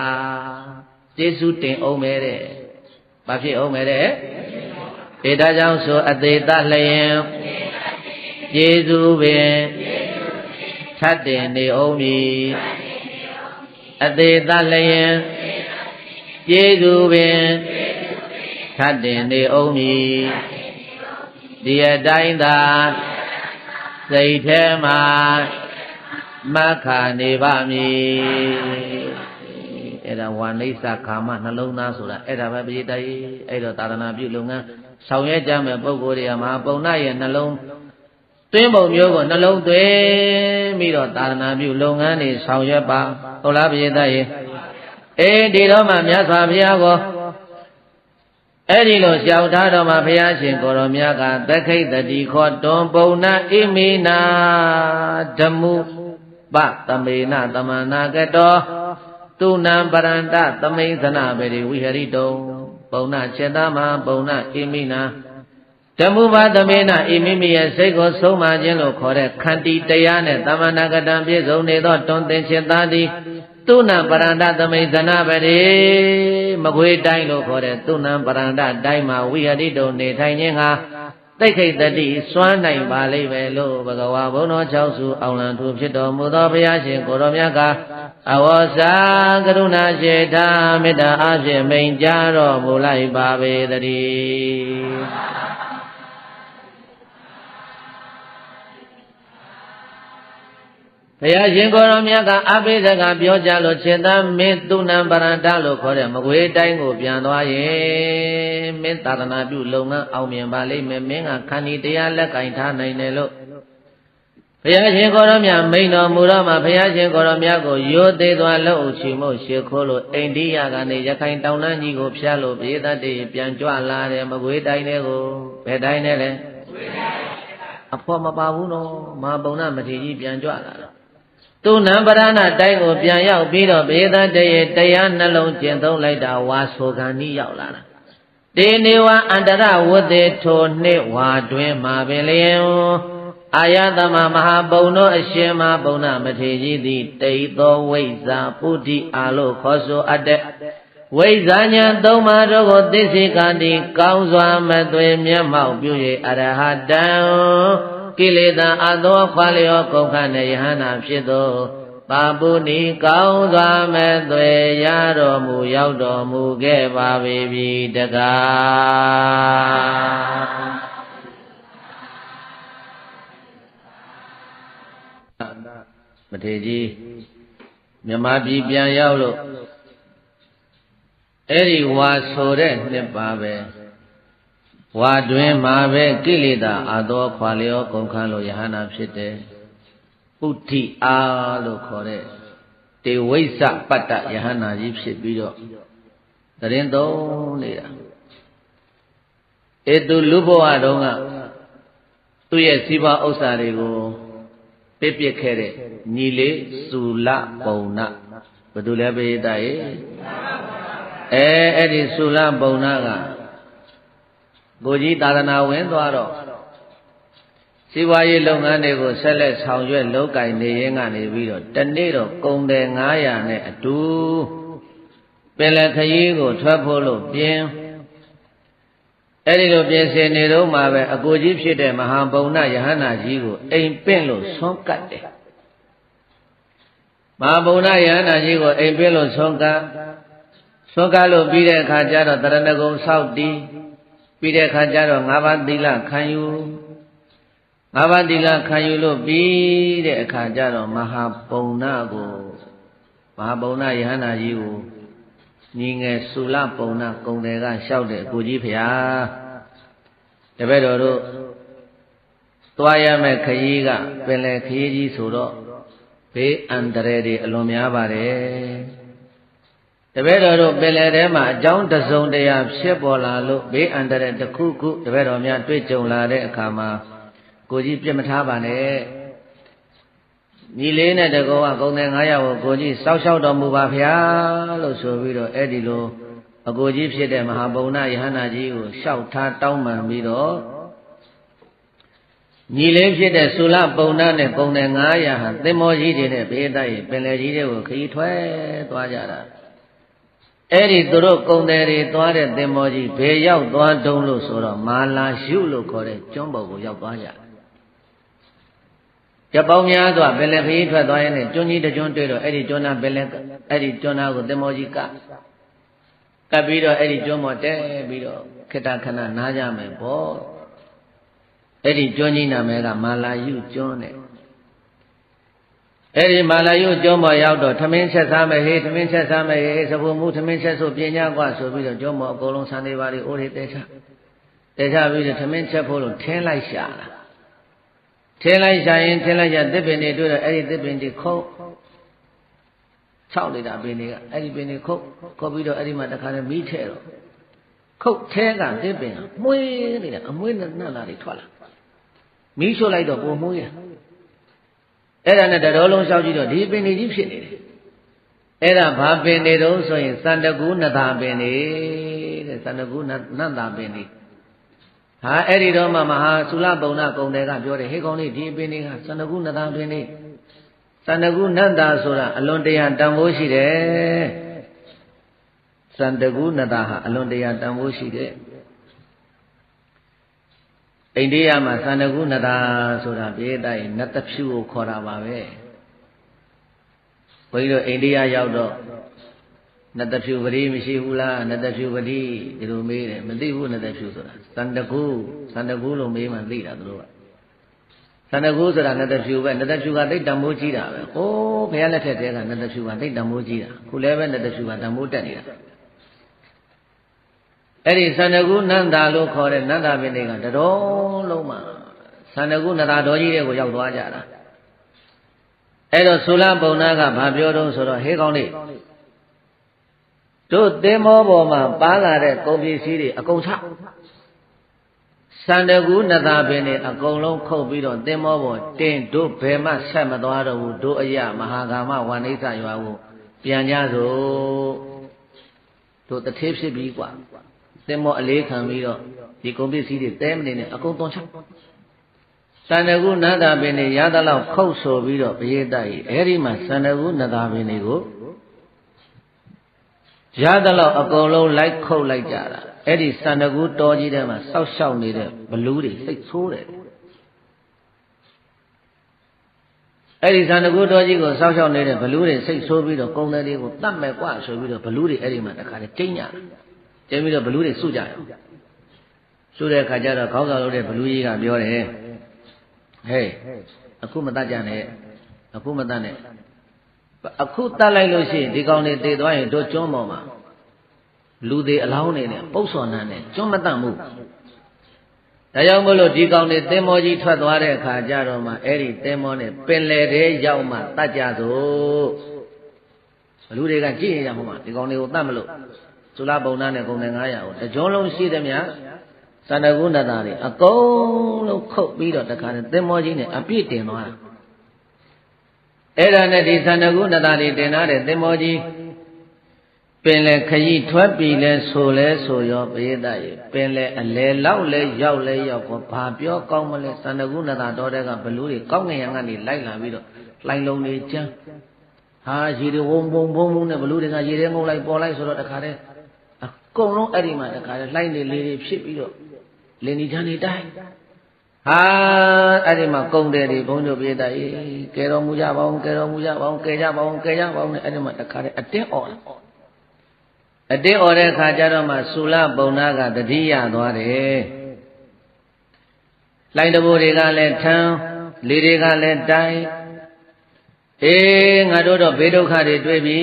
ကျေးဇူးတင်အောင်မယ်တဲ့ဘာဖြစ်အောင်မယ်တဲ့ဧဒါကြောင့်ဆိုအသေးတလျင်ကျေးဇူးပင်ထပ်တင်နေအောင်မည်အသေးတလျင်ကျေးဇူးပင်ထပ်တင်နေအောင်မည်ဒီအတိုင်းသာစိတ်ထဲမှာမခါနေပါမည်အဲ့ဒါဝါနိစ္စခါမနှလုံးသားဆိုတာအဲ့ဒါပဲပရိသတ်ကြီးအဲ့တော့သာသနာပြုလုပ်ငန်းဆောင်ရွက်ကြမယ်ပုဂ္ဂိုလ်တွေကမဟာပုံနာရဲ့နှလုံးသွင်းပုံမျိုးကိုနှလုံးသွင်းပြီးတော့သာသနာပြုလုပ်ငန်းတွေဆောင်ရွက်ပါဟုတ်လားပရိသတ်ကြီးဒီတော့မှမြတ်စွာဘုရားကိုအဲ့ဒီလိုရှောက်ထားတော်မှာဘုရားရှင်ကိုရောမြတ်ကသက္ခိတတိခောတွန်ပုံနာဣမိနာဓမ္မုပသမေနသမန္နာကတောသူနံပရန္တသမိန်သနာပေရိဝိဟရိတုံပုံနာစေတမပုံနာဣမိနာဓမ္မုပသမေနဣမိမိရဲ့စိတ်ကိုဆုံးမခြင်းလို့ခေါ်တဲ့ခန္တီတရားနဲ့သမန္နာကတံပြည့်စုံနေသောတွန်သင်ခြင်းသားသည်သူနံပရန္တသမိန်သနာပေရိမကွေးတိုင်းလို့ခေါ်တဲ့သူနံပရန္တတိုင်းမှာဝိဟရိတုံနေထိုင်ခြင်းဟာသိက္ခိတတိစွမ်းနိုင်ပါလိမ့်မယ်လို့ဘဂဝါဘုန်းတော်၆စုအောင်လံထူဖြစ်တော်မူသောဘုရားရှင်ကိုရောမြတ်ကအဝေါစာကရုဏာစေတာမေတ္တာအဖြင့်မိန်ကြားတော်မူလိုက်ပါပေတည်းဘုရားရှင်ကိုရောမြတ်ကအဘိဓကပြောကြလို့စေတမင်းသူနံပရန္တလို့ခေါ်တဲ့မကွေးတိုင်းကိုပြန်သွားရင်မင်းသာသနာပြုလုပ်ငန်းအောင်မြင်ပါလိမ့်မယ်မင်းကခန္တီတရားလက်ကင်ထားနိုင်တယ်လို့ဘုရားရှင်ကိုရောမြတ်မိန်တော်မူတော့မှဘုရားရှင်ကိုရောမြတ်ကိုရိုသေသွားလို့အချီမို့ရှေခိုးလို့အိန္ဒိယကနေရခိုင်တောင်တန်းကြီးကိုဖျားလို့ပြေးတတ်တယ်ပြန်ကြွလာတယ်မကွေးတိုင်းတွေကိုဘယ်တိုင်းနဲ့လဲအဖို့မပါဘူးနော်မဟာပုံနာမထေရကြီးပြန်ကြွလာတော့သူနံပရဏတိုင်းကိုပြန်ရောက်ပြီးတော့ဘေဒတရေတရားနှလုံးကျင့်သုံးလိုက်တာဝါဆိုကံဤရောက်လာတာတေနေဝအန္တရဝတ္တေထိုနှစ်ဝါတွင်မှာပင်လျင်အာယသမမဟာပုံသောအရှင်မပုံနာမထေရကြီးသည်တိတ်သောဝိဇ္ဇာပုဒ္ဓိအာလို့ခေါ်ဆိုအပ်တဲ့ဝိဇ္ဇာဉာဏ်သုံးပါးတို့ကိုသိစေကံဒီကောင်းစွာမသွေမျက်မှောက်ပြု၍အရဟတံကိလေသာအသောခွာလျောကုန်ခနဲ့ယဟနာဖြစ်သောပါပုနိကောင်းစွာမဲ့သွေရတော်မူရောက်တော်မူခဲ့ပါပြီတကားမထေရကြီးမြမပြည်ပြန်ရောက်လို့အဲ့ဒီဝါဆိုတဲ့နှစ်ပါပဲဝါတွင်မှာပဲကိလေသာအသောခွာလျောကုန်ခန်းလို့ယဟနာဖြစ်တယ်ပုဋ္ဌိအားလို့ခေါ်တဲ့တေဝိစ္စပတ္တယဟနာကြီးဖြစ်ပြီးတော့တရင်သုံးနေတာသူလူဘဝတုန်းကသူ့ရဲ့စီးပွားဥစ္စာတွေကိုပြစ်ပစ်ခဲ့တဲ့ညီလေးစုလပုံနာဘယ်သူလဲပိဋကရဲ့အဲ့ဒီစုလပုံနာကကိုကြီးသာသနာဝင်သွားတော့စီးပွားရေးလုပ်ငန်းတွေကိုဆက်လက်ဆောင်ရွက်လုပ်ကိုင်နေရင်းကနေပြီးတော့တနေ့တော့ကုန်တယ်900နဲ့အတူပင်လယ်ခရီးကိုထွက်ဖို့လို့ပြင်အဲ့ဒီလိုပြင်ဆင်နေတော့မှပဲအကိုကြီးဖြစ်တဲ့မဟာပုံနာယဟန္တာကြီးကိုအိမ်ပင့်လို့ဆွန့်ကတ်တယ်မဟာပုံနာယဟန္တာကြီးကိုအိမ်ပင့်လို့ဆွန့်ကတ်လို့ပြီးတဲ့အခါကျတော့တရဏဂုံဆောက်တည်ပြီးတဲ့အခါကျတော့5ပါးသီလခံယူ5ပါးသီလခံယူလို့ပြီးတဲ့အခါကျတော့မဟာပုံနာယဟန္တာကြီးကိုညီငယ်စုလပုံနာကုံတယ်ကလျှောက်တဲ့အကိုကြီးဖေဟာတပည့်တော်တို့သွားရမယ့်ခရီးကပင်လယ်ခရီးကြီးဆိုတော့ဘေးအန္တရာယ်တွေအလွန်များပါတယ်တပည့်တော်တို့ပင်လယ်ထဲမှာအကြောင်းတစုံတရာဖြစ်ပေါ်လာလို့ဘေးအန္တရာယ်တစ်ခုခုတပည့်တော်များတွေ့ကြုံလာတဲ့အခါမှာကိုကြီးပြစ်မထားပါနဲ့ညီလေးနဲ့တကောကကုန်တယ်900ကိုကိုကြီးစောက်ရှောက်တော်မူပါဗျာလို့ဆိုပြီးတော့အဲ့ဒီလို အကိုကြီးဖြစ်တဲ့မဟာဗုဏ္ဏယဟန္တာကြီးကိုလျှောက်ထားတောင်းပန်ပြီးတော့ညီလေးဖြစ်တဲ့သုလပုံနာနဲ့ပုံတဲ့900ဟာသင်္ဘောကြီးတွေနဲ့ဘေးတိုက်ပင်လယ်ကြီးတွေကိုခရီးထွက်သွားကြတာအဲ့ဒီသူတို့ကုံတယ်တွေသွားတဲ့သင်္ဘောကြီးဘယ်ရောက်သွားတုံးလို့ဆိုတော့မာလာရှုလို့ခေါ်တဲ့ကျွန်းပေါ်ကိုရောက်သွားကြကြပေါင်းများစွာပင်လယ်ခရီးထွက်သွားရင်ကျွန်းကြီးတစ်ကျွန်းတွေ့တော့အဲ့ဒီကျွန်းသားပင်လယ်အဲ့ဒီကျွန်းသားကိုသင်္ဘောကြီးကပ်ပြီးတော့အဲ့ဒီကျွန်းပေါ်တဲပြီးတော့ခေတ္တခဏနားကြမယ်ပေါ့အဲ့ဒီကျွန်းကြီးနာမည်ကမာလာယုကျွန်းနဲ့အဲ့ဒီမာလာယုကျွန်းပေါ်ရောက်တော့ထမင်းချက်စားမယ်ဟေးထမင်းချက်စားမယ်ဟေးစပူမှုထမင်းချက်ဆိုပညာကွာဆိုပြီးတော့ကျွန်းပေါ်အကုန်လုံးဆန်နေပါလေအိုးတွေတဲချပြီးတော့ထမင်းချက်ဖို့လို့ထင်းလိုက်ရှာလာထင်းလိုက်ရှာရင်ထင်းလိုက်ရသစ်ပင်တွေတွေ့တော့အဲ့ဒီသစ်ပင်တွေခုတ်6နေတာပင်တွေကအဲ့ဒီပင်တွေခုတ်ပြီးတော့အဲ့ဒီမှာတခါတည်းမီးထဲတော့ခုတ်ထဲကသစ်ပင်ကမွေးနေတာအမွေးနဲ့နှက်လာတွေထွက်လာမီးရှို့လိုက်တော့ပုံမွေးရအဲ့ဒါနဲ့တတော်လုံးလျှောက်ကြည့်တော့ဒီပင်တွေကြီးဖြစ်နေတယ်အဲ့ဒါဘာပင်တွေတုံးဆိုရင်စန္ဒကူနတာပင်တွေတဲ့စန္ဒကူနတ်တာပင်တွေဟာအဲ့ဒီတော့မှမဟာသုလပုံနာကုံတယ်ကပြောတယ်ဟေးကောင်းလေးဒီပင်တွေကစန္ဒကူနတာပင်တွေစန္ဒကူနတ်တာဆိုတာအလွန်တရာတန်ဖိုးရှိတယ်စန္ဒကူနတာဟာအလွန်တရာတန်ဖိုးရှိတယ်အိန္ဒိယမှာသန္တကုနတာဆိုတာပြေးတိုင်းနတ်တဖြူကိုခေါ်တာပါပဲဘုန်းကြီးတို့အိန္ဒိယရောက်တော့နတ်တဖြူပတိမရှိဘူးလားနတ်တဖြူပတိဒီလိုမေးတယ်မသိဘူးနတ်တဖြူဆိုတာသန္တကုလို့မေးမှသိတာသူတို့ကသန္တကုဆိုတာနတ်တဖြူပဲနတ်တဖြူကသိတ္တမိုးကြီးတာပဲဟိုးဘုရားလက်ထက်တည်းကနတ်တဖြူကသိတ္တမိုးကြီးတာခုလည်းပဲနတ်တဖြူကတမိုးတက်နေတာအဲ့ဒီသန္တကုနန္တာလို့ခေါ်တဲ့နန္တာပင်တွေကတတော်လုံးမှာသန္တကုနတာတော်ကြီးတွေကိုရောက်သွားကြတာအဲ့တော့သုလပုံနာကဘာပြောတော့ဆိုတော့ဟေးကောင်းလေးတို့သင်္ဘောပေါ်မှာပါလာတဲ့ကုန်ပစ္စည်းတွေအကုန်ချသန္တကုနတာပင်တွေအကုန်လုံးခုတ်ပြီးတော့သင်္ဘောပေါ်တင်တို့ဘယ်မှဆက်မသွားတော့ဘူးတို့အယမဟာကာမဝန္ဒိသရွာကိုပြန်ကြစို့တို့တထေးဖြစ်ပြီးกว่าသင်္ဘောအလေးခံပြီးတော့ဒီကုန်ပစ္စည်းတွေတဲမနေနဲ့အကုန်သွန်ချသန္တကုနတာပင်တွေရသလောက်ခုတ်ဆိုပြီးတော့ပရိသတ်ကြီးအဲ့ဒီမှာသန္တကုနတာပင်တွေကိုရသလောက်အကုန်လုံးလိုက်ခုတ်လိုက်ကြတာအဲ့ဒီသန္တကုတော်ကြီးထဲမှာစောက်ရှောက်နေတဲ့ဘလူးတွေစိတ်ဆိုးတယ်အဲ့ဒီသန္တကုတော်ကြီးကိုစောက်ရှောက်နေတဲ့ဘလူးတွေစိတ်ဆိုးပြီးတော့ကုံတယ်တွေကိုတတ်မဲ့กว่าဆိုပြီးတော့ဘလူးတွေအဲ့ဒီမှာတခါတည်းကျင်းကြကျင်းပြီးတော့ဘလူးတွေစုကြရောစုတဲ့အခါကျတော့ခေါင်းဆောင်လုပ်တဲ့ဘလူးကြီးကပြောတယ်ဟေးအခုမတတ်ကြနဲ့အခုမတတ်နဲ့အခုတတ်လိုက်လို့ရှိရင်ဒီကောင်တွေတည်သွားရင်တို့ကျွန်းပေါ်မှာလူတွေအလောင်းတွေနဲ့ပုတ်စော်နှမ်းနဲ့ကျွန်းမတတ်ဘူးဒါကြောင့်မို့လို့ဒီကောင်တွေသင်္ဘောကြီးထွက်သွားတဲ့အခါကျတော့မှအဲ့ဒီသင်္ဘောနဲ့ပင်လယ်ထဲရောက်မှတတ်ကြစို့ဘလူးတွေကကြည့်နေကြမှာဒီကောင်တွေကိုတတ်မလို့သုလပုံနာနဲ့ကုန်တယ်900ကိုတကြောလုံးရှိသည်များသန္တကုနတာတွေအကုန်လုံးခုတ်ပြီးတော့တခါနဲ့သင်္ဘောကြီးနဲ့အပြည့်တင်သွားတာအဲ့ဒါနဲ့ဒီသန္တကုနတာတွေတင်ထားတဲ့သင်္ဘောကြီးပင်လေခရီးထွက်ပြီလဲဆိုလဲဆိုရောပရိသတ်ရေပင်လေအလဲလောက်လဲရောက်လဲရောက်ကောဘာပြောကောင်းမလဲသန္တကုနတာတော်တဲ့ကဘလူးတွေကောင်းငင်ရံကနေလိုက်လာပြီးတော့လှိုင်လုံးတွေကျန်းဟာရေတွေဝုံဘုံဘုံဘုံနဲ့ဘလူးတွေကရေတွေငုံလိုက်ပေါ်လိုက်ဆိုတော့တခါတည်းအကုန်လုံးအဲ့ဒီမှာတခါတည်းလှိုင်းနေလေတွေဖြစ်ပြီးတော့လင်းဒီချမ်းနေတိုင်းဟာအဲ့ဒီမှာကုံတယ်တွေဘုန်းတို့ပြေးတာကဲတော်မူကြပါအောင်ကဲတော်မူကြပါအောင်ကဲကြပါအောင်ကဲကြပါအောင်နဲ့အဲ့ဒီမှာတခါတည်းအတင်းអော်တဲ့ခါကျတော့မှသုလပုံနာကတတိယသွားတယ်လှိုင်းတဘိုးတွေကလည်းထမ်းလေတွေကလည်းတိုင်းအေးငါတို့တော့ဘေးဒုက္ခတွေတွေ့ပြီ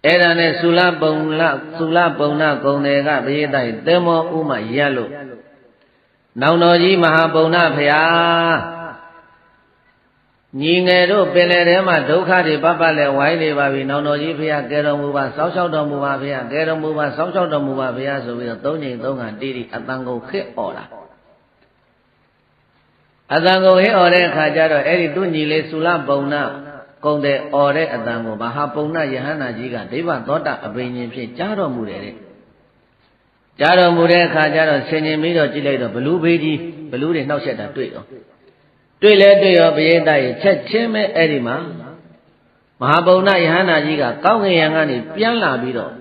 အဲ့ဒါနဲ့သုလပုံနာကုံတယ်ကဘိသတ်သင်္ဘောဥမရက်လို့နောင်တော်ကြီးမဟာပုံနာဖရာညီငယ်တို့ပင်လယ်ထဲမှာဒုက္ခတွေပပလဲဝိုင်းနေပါပြီနောင်တော်ကြီးဖရာကဲတော်မူပါစောင်းရှောက်တော်မူပါဖရာကဲတော်မူပါစောင်းရှောက်တော်မူပါဖရာဆိုပြီးတော့၃ချိန်၃ခါတီးတီးအတန်ကုန်ခစ်អော်လာအတန်ကုန်ဟစ်អော်တဲ့အခါကျတော့အဲ့ဒီသူညီလေးသုလပုံနာ ကုန်တဲ့အော်တဲ့အတန်ကိုမဟာပုံနာယဟန္တာကြီးကဒိဗ္ဗသောတာအဘိညာဉ်ဖြင့်ကြားတော်မူတယ်တဲ့ကြားတော်မူတဲ့အခါကျတော့ဆင်ញင်ပြီးတော့ကြည့်လိုက်တော့ဘလူးဘေးကြီးဘလူးတွေနှောက်ရက်တာတွေ့ရောပရိသတ်ရဲ့ချက်ချင်းပဲအဲ့ဒီမှာမဟာပုံနာယဟန္တာကြီးကကောင်းကင်ယံကနေပြန်လာပြီးတော့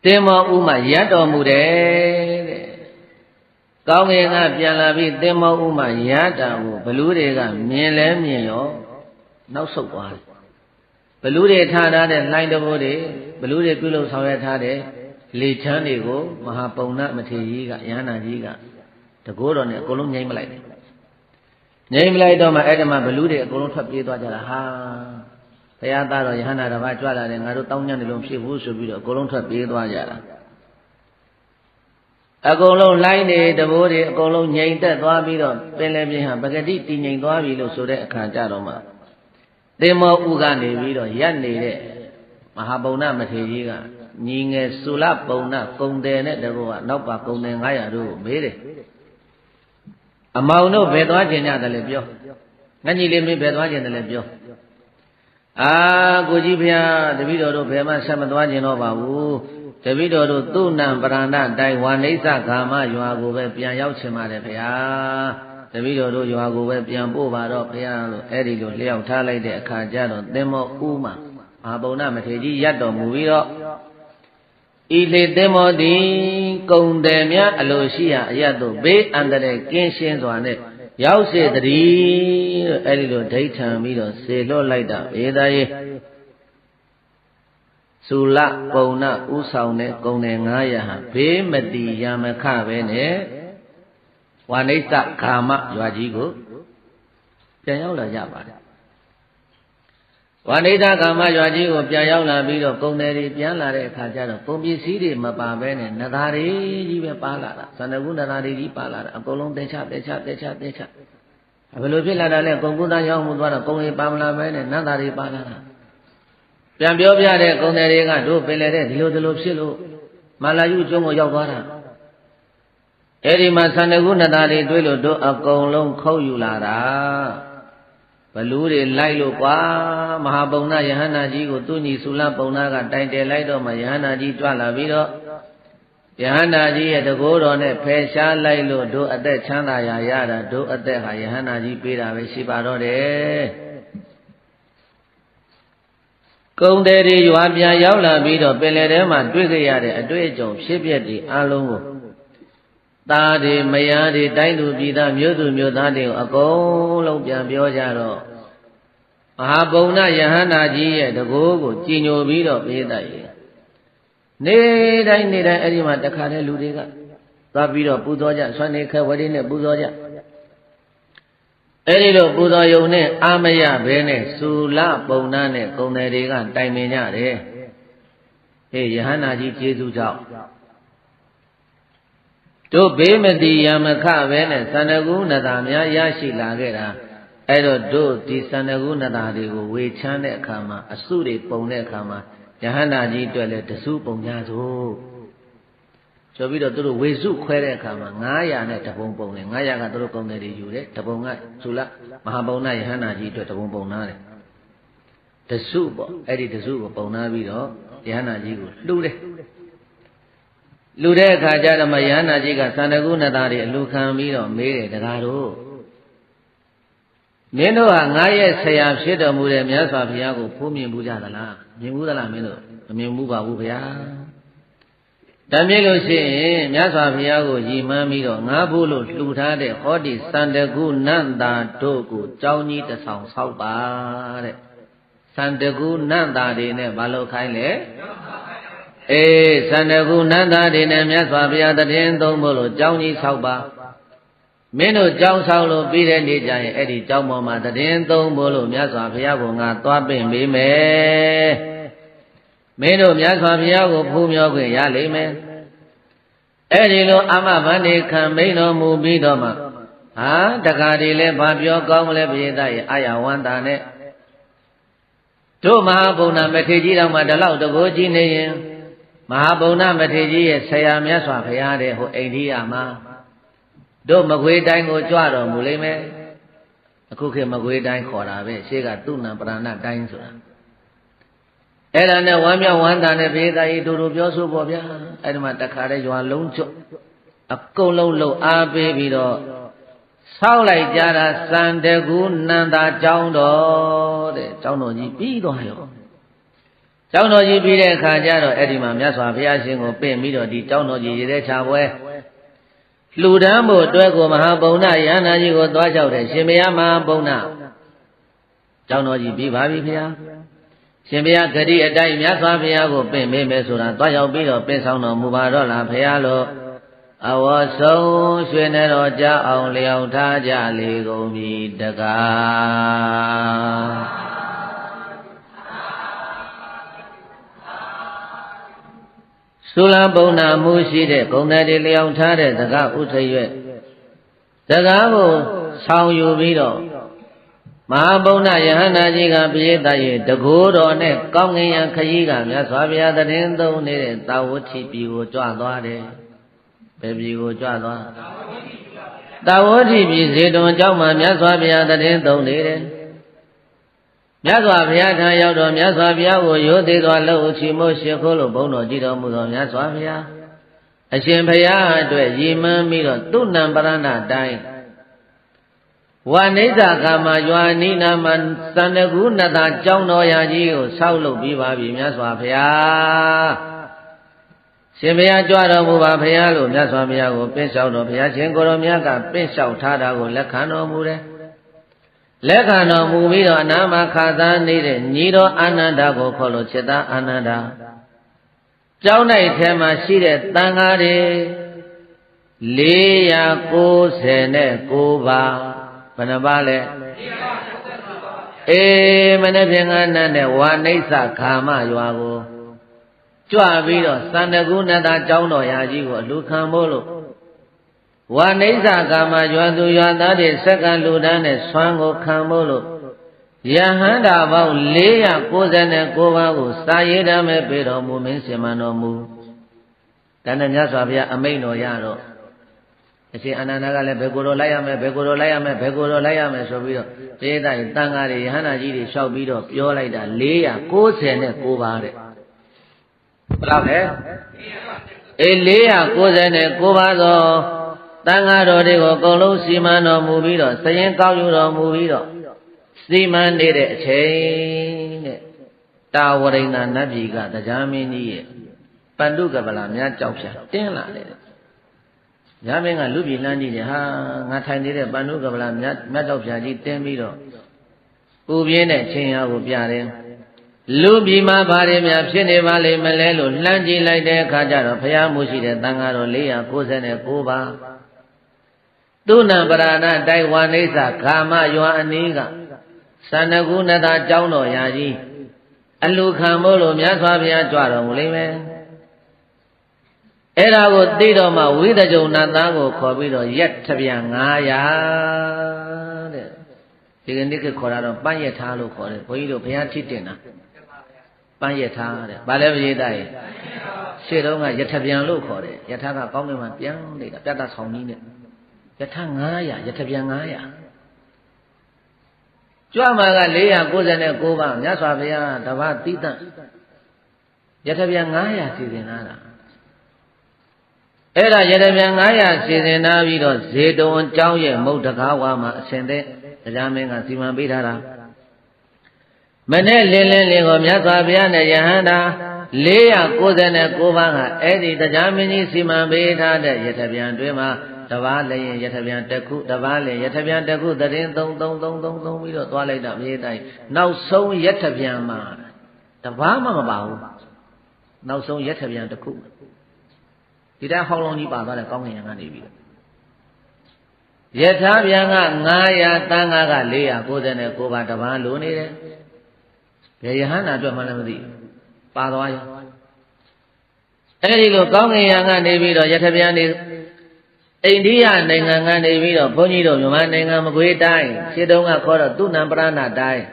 တင်မောဥမှရပ်တော်မူတယ်တဲ့ကောင်းကင်ကပြန်လာပြီးတင်မောဥမှရပ်တာကိုဘလူးတွေကမြင်လဲမြင်ရောနောက်ဆုတ်သွားတယ်ဘလူးတွေထားတဲ့လှိုင်းတဘိုးတွေဘလူးတွေပြုလုပ်ဆောင်ရွက်ထားတဲ့လေချမ်းတွေကိုမဟာပုံနာမထေရကြီးကယဟန္တာကြီးကတကိုးတော်နဲ့အကုန်လုံးငြိမ့်မလိုက်တယ်ငြိမ့်မလိုက်တော့မှအဲ့ဒီမှာဘလူးတွေအကုန်လုံးထွက်ပြေးသွားကြတာဟာဘုရားသားတော်ယဟန္တာတစ်ပါးကြွလာတယ်ငါတို့တောင်းညံ့တယ်လို့ဖြစ်ဘူးဆိုပြီးတော့အကုန်လုံးထွက်ပြေးသွားကြတာအကုန်လုံးလိုင်းနေတဘိုးတွေအကုန်လုံးငြိမ်သက်သွားပြီးတော့ပင်လယ်ပြင်ဟာပဂတိတည်ငြိမ်သွားပြီလို့ဆိုတဲ့အခါကြတော့မှသင်္မောဥကနေပြီးတော့ရပ်နေတဲ့မဟာပုံနာမထေရကြီးကညီငယ်သုလပုံနာကုံတယ်နဲ့တကောကနောက်ပါကုံတယ်900တို့ကိုမေးတယ်အမောင်တို့ဘယ်သွားကျင်ကြတယ်လဲပြောငါညီလေးမင်းဘယ်သွားကျင်တယ်လဲပြောကိုကြီးဖျားတပည့်တော်တို့ဘယ်မှဆက်မသွားကျင်တော့ပါဘူးတပည့်တော်တို့သူ့နံပရဏတိုင်းဝါနိစ္စဂါမရွာကိုပဲပြန်ရောက်ချင်ပါတယ်ဗျာတပည့်တော်တို့ရွာကိုပဲပြန်ပို့ပါတော့ဗျာလို့အဲ့ဒီလိုလျှောက်ထားလိုက်တဲ့အခါကျတော့သင်္မောဥမှာမဟာပုံနာမထေရကြီးရပ်တော်မူပြီးတော့ဤလေသင်္မောသည်ကုံတယ်များအလိုရှိရာအရတ်တို့ဘေးအန္တရာယ်ကင်းရှင်းစွာနဲ့ရောက်စေတည်းလို့အဲ့ဒီလိုဒိဋ္ဌံပြီးတော့စေလွတ်လိုက်တာဧသာယေသုလပုံနာဥဆောင်တဲ့ကုံတယ်900ဟာဘေးမတိရမခပဲနဲ့ဝါနိစ္စဂါမရွာကြီးကိုပြန်ရောက်လာကြပါတယ်ဝါနိဒကာမရွာကြီးကိုပြန်ရောက်လာပြီးတော့ကုံတယ်တွေပြန်လာတဲ့အခါကျတော့ပုံပစ္စည်းတွေမပါဘဲနဲ့နဂါတွေကြီးပဲပါလာတာသန္တကုနဂါတွေကြီးပါလာတာအကုန်လုံးတဲချဘယ်လိုဖြစ်လာတာလဲကုံကုသရောက်မှုသွားတော့ကုံတွေပါမလာဘဲနဲ့နတ်သားတွေပါလာတာပြန်ပြောပြတဲ့ကုံတယ်တွေကတို့ပင်လေတဲ့ဒီလိုဖြစ်လို့မာလာယုကျွန်းကိုရောက်သွားတာအဲ့ဒီမှာသန္တကုနဂါတွေတွေ့လို့တို့အကုန်လုံးခုတ်ယူလာတာဘလူးတွေလိုက်လို့ကွာမဟာပုံနာယဟန္တာကြီးကိုသူ့ညီသုလပုံနာကတိုင်တယ်လိုက်တော့မှယဟန္တာကြီးကြွလာပြီးတော့ယဟန္တာကြီးရဲ့တကိုးတော်နဲ့ဖယ်ရှားလိုက်လို့တို့အသက်ချမ်းသာရာရတာတို့အသက်ဟာယဟန္တာကြီးပေးတာပဲရှိပါတော့တယ်ကုံတယ်တွေရွာပြန်ရောက်လာပြီးတော့ပင်လယ်ထဲမှာတွေ့ကြရတဲ့အတွေ့အကြုံဖြစ်ပျက်တွေအလုံးကိုသားတွေမယားတွေတိုင်းသူပြည်သားမြို့သူမြို့သားတွေကိုအကုန်လုံးပြန်ပြောကြတော့မဟာပုံနာယဟန္တာကြီးရဲ့တကိုးကိုကြည်ညိုပြီးတော့ပြေးတတ်ရဲ့နေတိုင်းအဲ့ဒီမှာတခါတည်းလူတွေကသွားပြီးတော့ပူဇော်ကြဆွမ်းနေခဲဝရီနဲ့ပူဇော်ကြအဲ့ဒီလိုပူဇော်ယုံနဲ့အာမရဘဲနဲ့သုလပုံနာနဲ့ကုံတယ်တွေကတိုင်ပင်ကြတယ်ဟေးယဟန္တာကြီးကျေးဇူးကြောင့်တို့ဘေးမတိယမခပဲနဲ့သန္တကုဏတာများရရှိလာခဲ့တာအဲ့တော့တို့ဒီသန္တကုဏတာတွေကိုဝေချမ်းတဲ့အခါမှာအစုတွေပုံတဲ့အခါမှာယဟန္တာကြီးအတွက်လည်းတစုပုံကြစို့ဆိုပြီးတော့သူတို့ဝေစုခွဲတဲ့အခါမှာ900နဲ့တပုံပုံတယ်900ကသူတို့ကုံတယ်တွေယူတယ်တပုံကသုလမဟာပုံနာယဟန္တာကြီးအတွက်တပုံပုံနာတယ်တစုပေါ့အဲ့ဒီတစုကိုပုံနာပြီးတော့ယဟန္တာကြီးကိုလှူတယ်လူတဲ့အခါကျတော့မယန္နာကြီးကသန္တကုဏတာတွေအလူခံပြီးတော့မေးတယ်တကားတို့မင်းတို့ဟာငါရဲ့ဆရာဖြစ်တော်မူတဲ့မြတ်စွာဘုရားကိုဖိုးမြင်ဘူးကြသလားမြင်ဘူးသလားမင်းတို့မမြင်ဘူးပါဘူးဗျာဒါမြင်လို့ရှိရင်မြတ်စွာဘုရားကိုရည်မှန်းပြီးတော့ငါဖို့လို့လှူထားတဲ့ဟောဒီသန္တကုဏတာတို့ကိုကြောင်းကြီးတစ်ဆောင်ဆောက်ပါတဲ့သန္တကုဏတာတွေနဲ့မလုပ်ခိုင်းလေသန္တကုဏတာတွေနဲ့မြတ်စွာဘုရားတည်င်းသုံးဖို့လို့ကြောင်းကြီးဆောက်ပါမင်းတို့ကြောင်းဆောက်လို့ပြီးတဲ့နေ့ကျရင်အဲ့ဒီကြောင်းပေါ်မှာတည်င်းသုံးဖို့လို့မြတ်စွာဘုရားကငါသွားပင့်ပေးမယ်မင်းတို့မြတ်စွာဘုရားကိုဖူးမြော်ခွင့်ရလိမ့်မယ်အဲ့ဒီလိုအာမဘန္ဒီခံမိန်တော်မူပြီးတော့မှတခါတည်းလဲဘာပြောကောင်းမလဲဘုရားရဲ့အာရဝန္တာနဲ့တို့မဟာဘုံနာမထေရကြီးတော်မှာဒီလောက်တကိုးကြီးနေရင်မဟာဘုံနာမထေရကြီးရဲ့ဆရာမြတ်စွာဘုရားတဲ့ဟိုအိန္ဒိယမှာတို့မကွေးတိုင်းကိုကြွတော်မူလိမ့်မယ် အခုခေတ်မကွေးတိုင်းခေါ်တာပဲရှေ့ကသူ့နံပရဏတိုင်းဆိုတာအဲ့ဒါနဲ့ဝမ်းမြောက်ဝမ်းသာနဲ့ဘေးသားကြီးတို့ပြောဆိုပေါ့ဗျာအဲ့ဒီမှာတခါတည်းရွာလုံးကျွတ်အကုန်လုံးလှုပ်အားပေးပြီးတော့ဆောက်လိုက်ကြတာစံတကူနန္တာကျောင်းတော်တဲ့ကျောင်းတော်ကြီးပြီးသွားရောကျောင်းတော်ကြီးပြီးတဲ့အခါကျတော့အဲ့ဒီမှာမြတ်စွာဘုရားရှင်ကိုပင့်ပြီးတော့ဒီကျောင်းတော်ကြီးရေထဲချပွဲလှူဒန်းဖို့အတွက်ကိုမဟာဗုဒ္ဓယန္တာကြီးကိုသွားကြောက်တယ်ရှင်ဘုရားမဟာဗုဒ္ဓကျောင်းတော်ကြီးပြီးပါပြီဘုရားရှင်ဘုရားဂတိအတိုင်းမြတ်စွာဘုရားကိုပင့်မေးမယ်ဆိုတာသွားရောက်ပြီးတော့ပင့်ဆောင်တော်မူပါတော့လားဘုရားလို့အဝဆုံးရွှေနေတော်ကြအောင်လျောက်ထားကြလေကုန်ပြီတကားသုလဘုံနာမှုရှိတဲ့ဂုဏ်တွေလျောက်ထားတဲ့တကားဥထရွက်တကားကိုဆောင်ယူပြီးတော့မဟာဗုဒ္ဓယဟန္တာကြီးကပြည့်တတ်ရဲ့တကိုးတော်နဲ့ကောင်းငင်ရန်ခရီးကမြတ်စွာဘုရားတရင်သုံးနေတဲ့တာဝတိပြည်ကိုကြွသွားတယ်ဘယ်ပြည်ကိုကြွသွားတာဝတိပြည်ဇေတဝန်ကျောင်းမှာမြတ်စွာဘုရားတရင်သုံးနေတယ်မြတ်စွာဘုရားထံရောက်တော့မြတ်စွာဘုရားကိုရိုသေစွာလှုပ်ချီမို့ရှိခိုးလို့ဘုန်းတော်ကြည်တော်မူသောမြတ်စွာဘုရားအရှင်ဘုရားအတွက်ရည်မှန်းပြီးတော့သူ့နံပရဏတိုင်းဝါနိစ္စကာမရွာနိနာမသန္တကုနတကျောင်းတော်ရာကြီးကိုဆောက်လုပ်ပြီးပါပြီမြတ်စွာဘုရားရှင်ဘုရားကြွတော်မူပါဘုရားလို့မြတ်စွာဘုရားကိုပင့်လျှောက်တော်ဘုရားရှင်ကိုရောမြတ်ကပင့်လျှောက်ထားတာကိုလက်ခံတော်မူတယ်လက်ခံတော်မူပြီးတော့အနာမခါသားနေတဲ့ညီတော်အာနန္ဒာကိုခေါ်လို့จิตသားအာနန္ဒာကျောင်း၌ထဲမှာရှိတဲ့တန်ဃာတွေ499ပါးဘယ်နှပါလဲမနေ့ပြင်ကနန်းနဲ့ဝါနိစ္စခါမရွာကိုကြွပြီးတော့သန္တကုနတကျောင်းတော်ရာကြီးကိုလူခံဖို့လို့ဝါနိစ္စကာမရွာသူရွာသားတွေစက္ကန့်လူတန်းနဲ့ဆွမ်းကိုခံဖို့လို့ယဟန္တာပေါင်း499ပါးကိုစာရေးတမ်းမဲ့ပေတော်မူမင်းရှင်မတော်မူတန်တဲ့မြတ်စွာဘုရားအမိန့်တော်ရတော့အရှင်အာနန္ဒာကလည်းဘယ်ကိုယ်တော်လိုက်ရမယ်ဘယ်ကိုယ်တော်လိုက်ရမယ်ဘယ်ကိုယ်တော်လိုက်ရမယ်ဆိုပြီးတော့တေးတိုင်းတန်ဃာတွေယဟန္တာကြီးတွေလျှောက်ပြီးတော့ပြောလိုက်တာ499ပါးတဲ့ဘယ်လောက်လဲ499ပါးသောတန်ဃာတော်တွေကိုအကုန်လုံးစီမံတော်မူပြီးတော့စရင်ကောက်ယူတော်မူပြီးတော့စီမံနေတဲ့အချိန်တဲ့တာဝရိန္ဒနတ်ပြည်ကတရားမင်းကြီးရဲ့ပန္တုကပလာများကြောက်ဖြာတင်းလာတယ်ညမင်းကလူပြည်လမ်းကြည့်တယ်ဟာငါထိုင်နေတဲ့ပန္တုကပလာမြတ်ကြောက်ဖြာကြီးတင်းပြီးတော့ပူပြင်းတဲ့ချင်းရကိုပြတယ်လူပြည်မှာဘာတွေများဖြစ်နေပါလိမ့်မလဲလို့လှမ်းကြည့်လိုက်တဲ့အခါကျတော့ဘုရားမှုရှိတဲ့တန်ဃာတော်499ပါးသူနံပရဏတိုက်ဝါနိစ္စခါမရွာအနီးကသန္တကုနတကျောင်းတော်ရာကြီးအလူခံမို့လို့မြတ်စွာဘုရားကြွတော်မူလိမ့်မယ်အဲ့ဒါကိုသိတော့မှဝိသကြုံနတ်သားကိုခေါ်ပြီးတော့ရက်ထပြန်900တဲ့ဒီကနေ့ခေါ်တာတော့ပန်းရထားလို့ခေါ်တယ်ဘုန်းကြီးတို့ဘုရားထိတင်တာပန်းရထားတဲ့ဗာလဲပရိသတ်ရဲ့ရှေ့တုန်းကရထပြန်လို့ခေါ်တယ်ရထကကောင်းကင်မှာပြန်နေတာပြတ်တာဆောင်ကြီးနဲ့ရထ900ရထပြန်900ကြွမှာက499ပါးမြတ်စွာဘုရားတပါးတိတ္တရထပြန်900စီစဉ်လာတာအဲ့ဒါရထပြန်900စီစဉ်လာပြီးတော့ဇေတဝန်ကျောင်းရဲ့မုတ်တကားဝါမှာအရှင်တဲ့တရားမင်းကစီမံပေးထားတာမနဲ့လင်းကိုမြတ်စွာဘုရားနဲ့ယဟန္တာ499ပါးကအဲ့ဒီတရားမင်းကြီးစီမံပေးထားတဲ့ရထပြန်တွင်မှာတပါးလည်းရင်ရထပြန်တစ်ခုတပါးလည်းရထပြန်တစ်ခုတရင်3ပြီးတော့သွားလိုက်တာမြေတိုင်းနောက်ဆုံးရထပြန်မှာတပါးမှမပါဘူးနောက်ဆုံးရထပြန်တစ်ခုဒီတိုင်းဟောင်းလုံးကြီးပါသွားတယ်ကောင်းကင်ယံကနေပြီးယထာပြန်က900တန်ဃာက499ပါးတပါးလိုနေတယ်ဘယ်ယဟန္တာအတွက်မှလည်းမသိပါသွားရောအဲ့ဒီလိုကောင်းကင်ယံကနေပြီးတော့ယထပြန်နေအိန္ဒိယနိုင်ငံကနေပြီးတော့ဘုန်းကြီးတို့မြန်မာနိုင်ငံမကွေးတိုင်းရှင်းတုံးကခေါ်တော့သူနံပရဏတိုင်း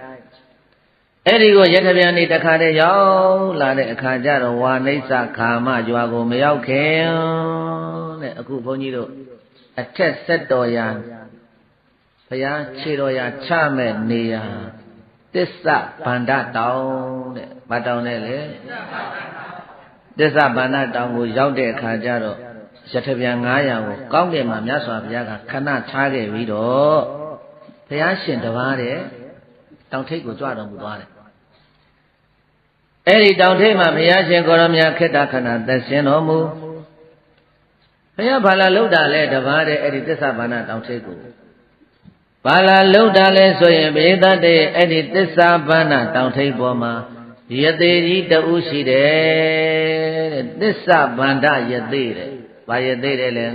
အဲ့ဒီကိုရထပြန်နေတခါတည်းရောက်လာတဲ့အခါကျတော့ဝါနိစ္စခါမရွာကိုမရောက်ခင်တဲ့အခုဘုန်းကြီးတို့အထက်ဆက်တော်ရာဘ ရားခြေတော်ရာချမဲ့နေရာသစ္စာဗန္ဒတောင်တဲ့ဘာတောင်နဲ့လေသစ္စာဗန္ဒတောင်ကိုရောက်တဲ့အခါကျတော့ရထဗျံ900ကိုကောင်းကင်မှာမြတ်စွာဘုရားကခဏထားခဲ့ပြီးတော့ဘုရားရှင်တပါးတဲ့တောင်ထိပ်ကိုကြွတော်မူသွားတယ်အဲ့ဒီတောင်ထိပ်မှာဘုရားရှင်ကိုရောမြတ်ခေတ္တခဏသက်ရှင်တော်မူဘုရားဘာလာလှုပ်တာလဲတပါးတဲ့အဲ့ဒီသစ္စာဗန္ဒတောင်ထိပ်ကိုဘာလာလှုပ်တာလဲဆိုရင်ဘေသတ္တေအဲ့ဒီသစ္စာဗန္ဒတောင်ထိပ်ပေါ်မှာယသေကြီးတူရှိတယ်တဲ့သစ္စာဗန္ဒယသေတဲ့ဘာယသေတယ်လဲ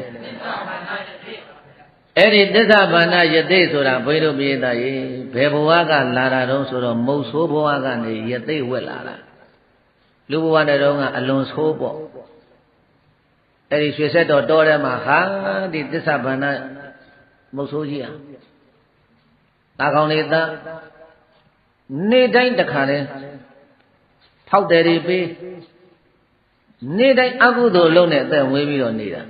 အဲ့ဒီသစ္စာဗန္ဒယသေဆိုတာဘုန်းကြီးတို့ပြေးသားရေဘယ်ဘဝကလာတာတုံးဆိုတော့မုတ်ဆိုးဘဝကနေယသေဝက်လာတာလူဘဝတဲ့တုန်းကအလွန်ဆိုးပေါ့အဲ့ဒီရွှေဆက်တော်တော်ထဲမှာဟာဒီသစ္စာဗန္ဒမုတ်ဆိုးကြီးဟာတာကောင်လေးသားနေတိုင်းတခါလဲဖောက်တယ်တွေပေးနေတိုင်းအကုသိုလ်လုံးနဲ့အသက်ဝေးပြီးတော့နေတာ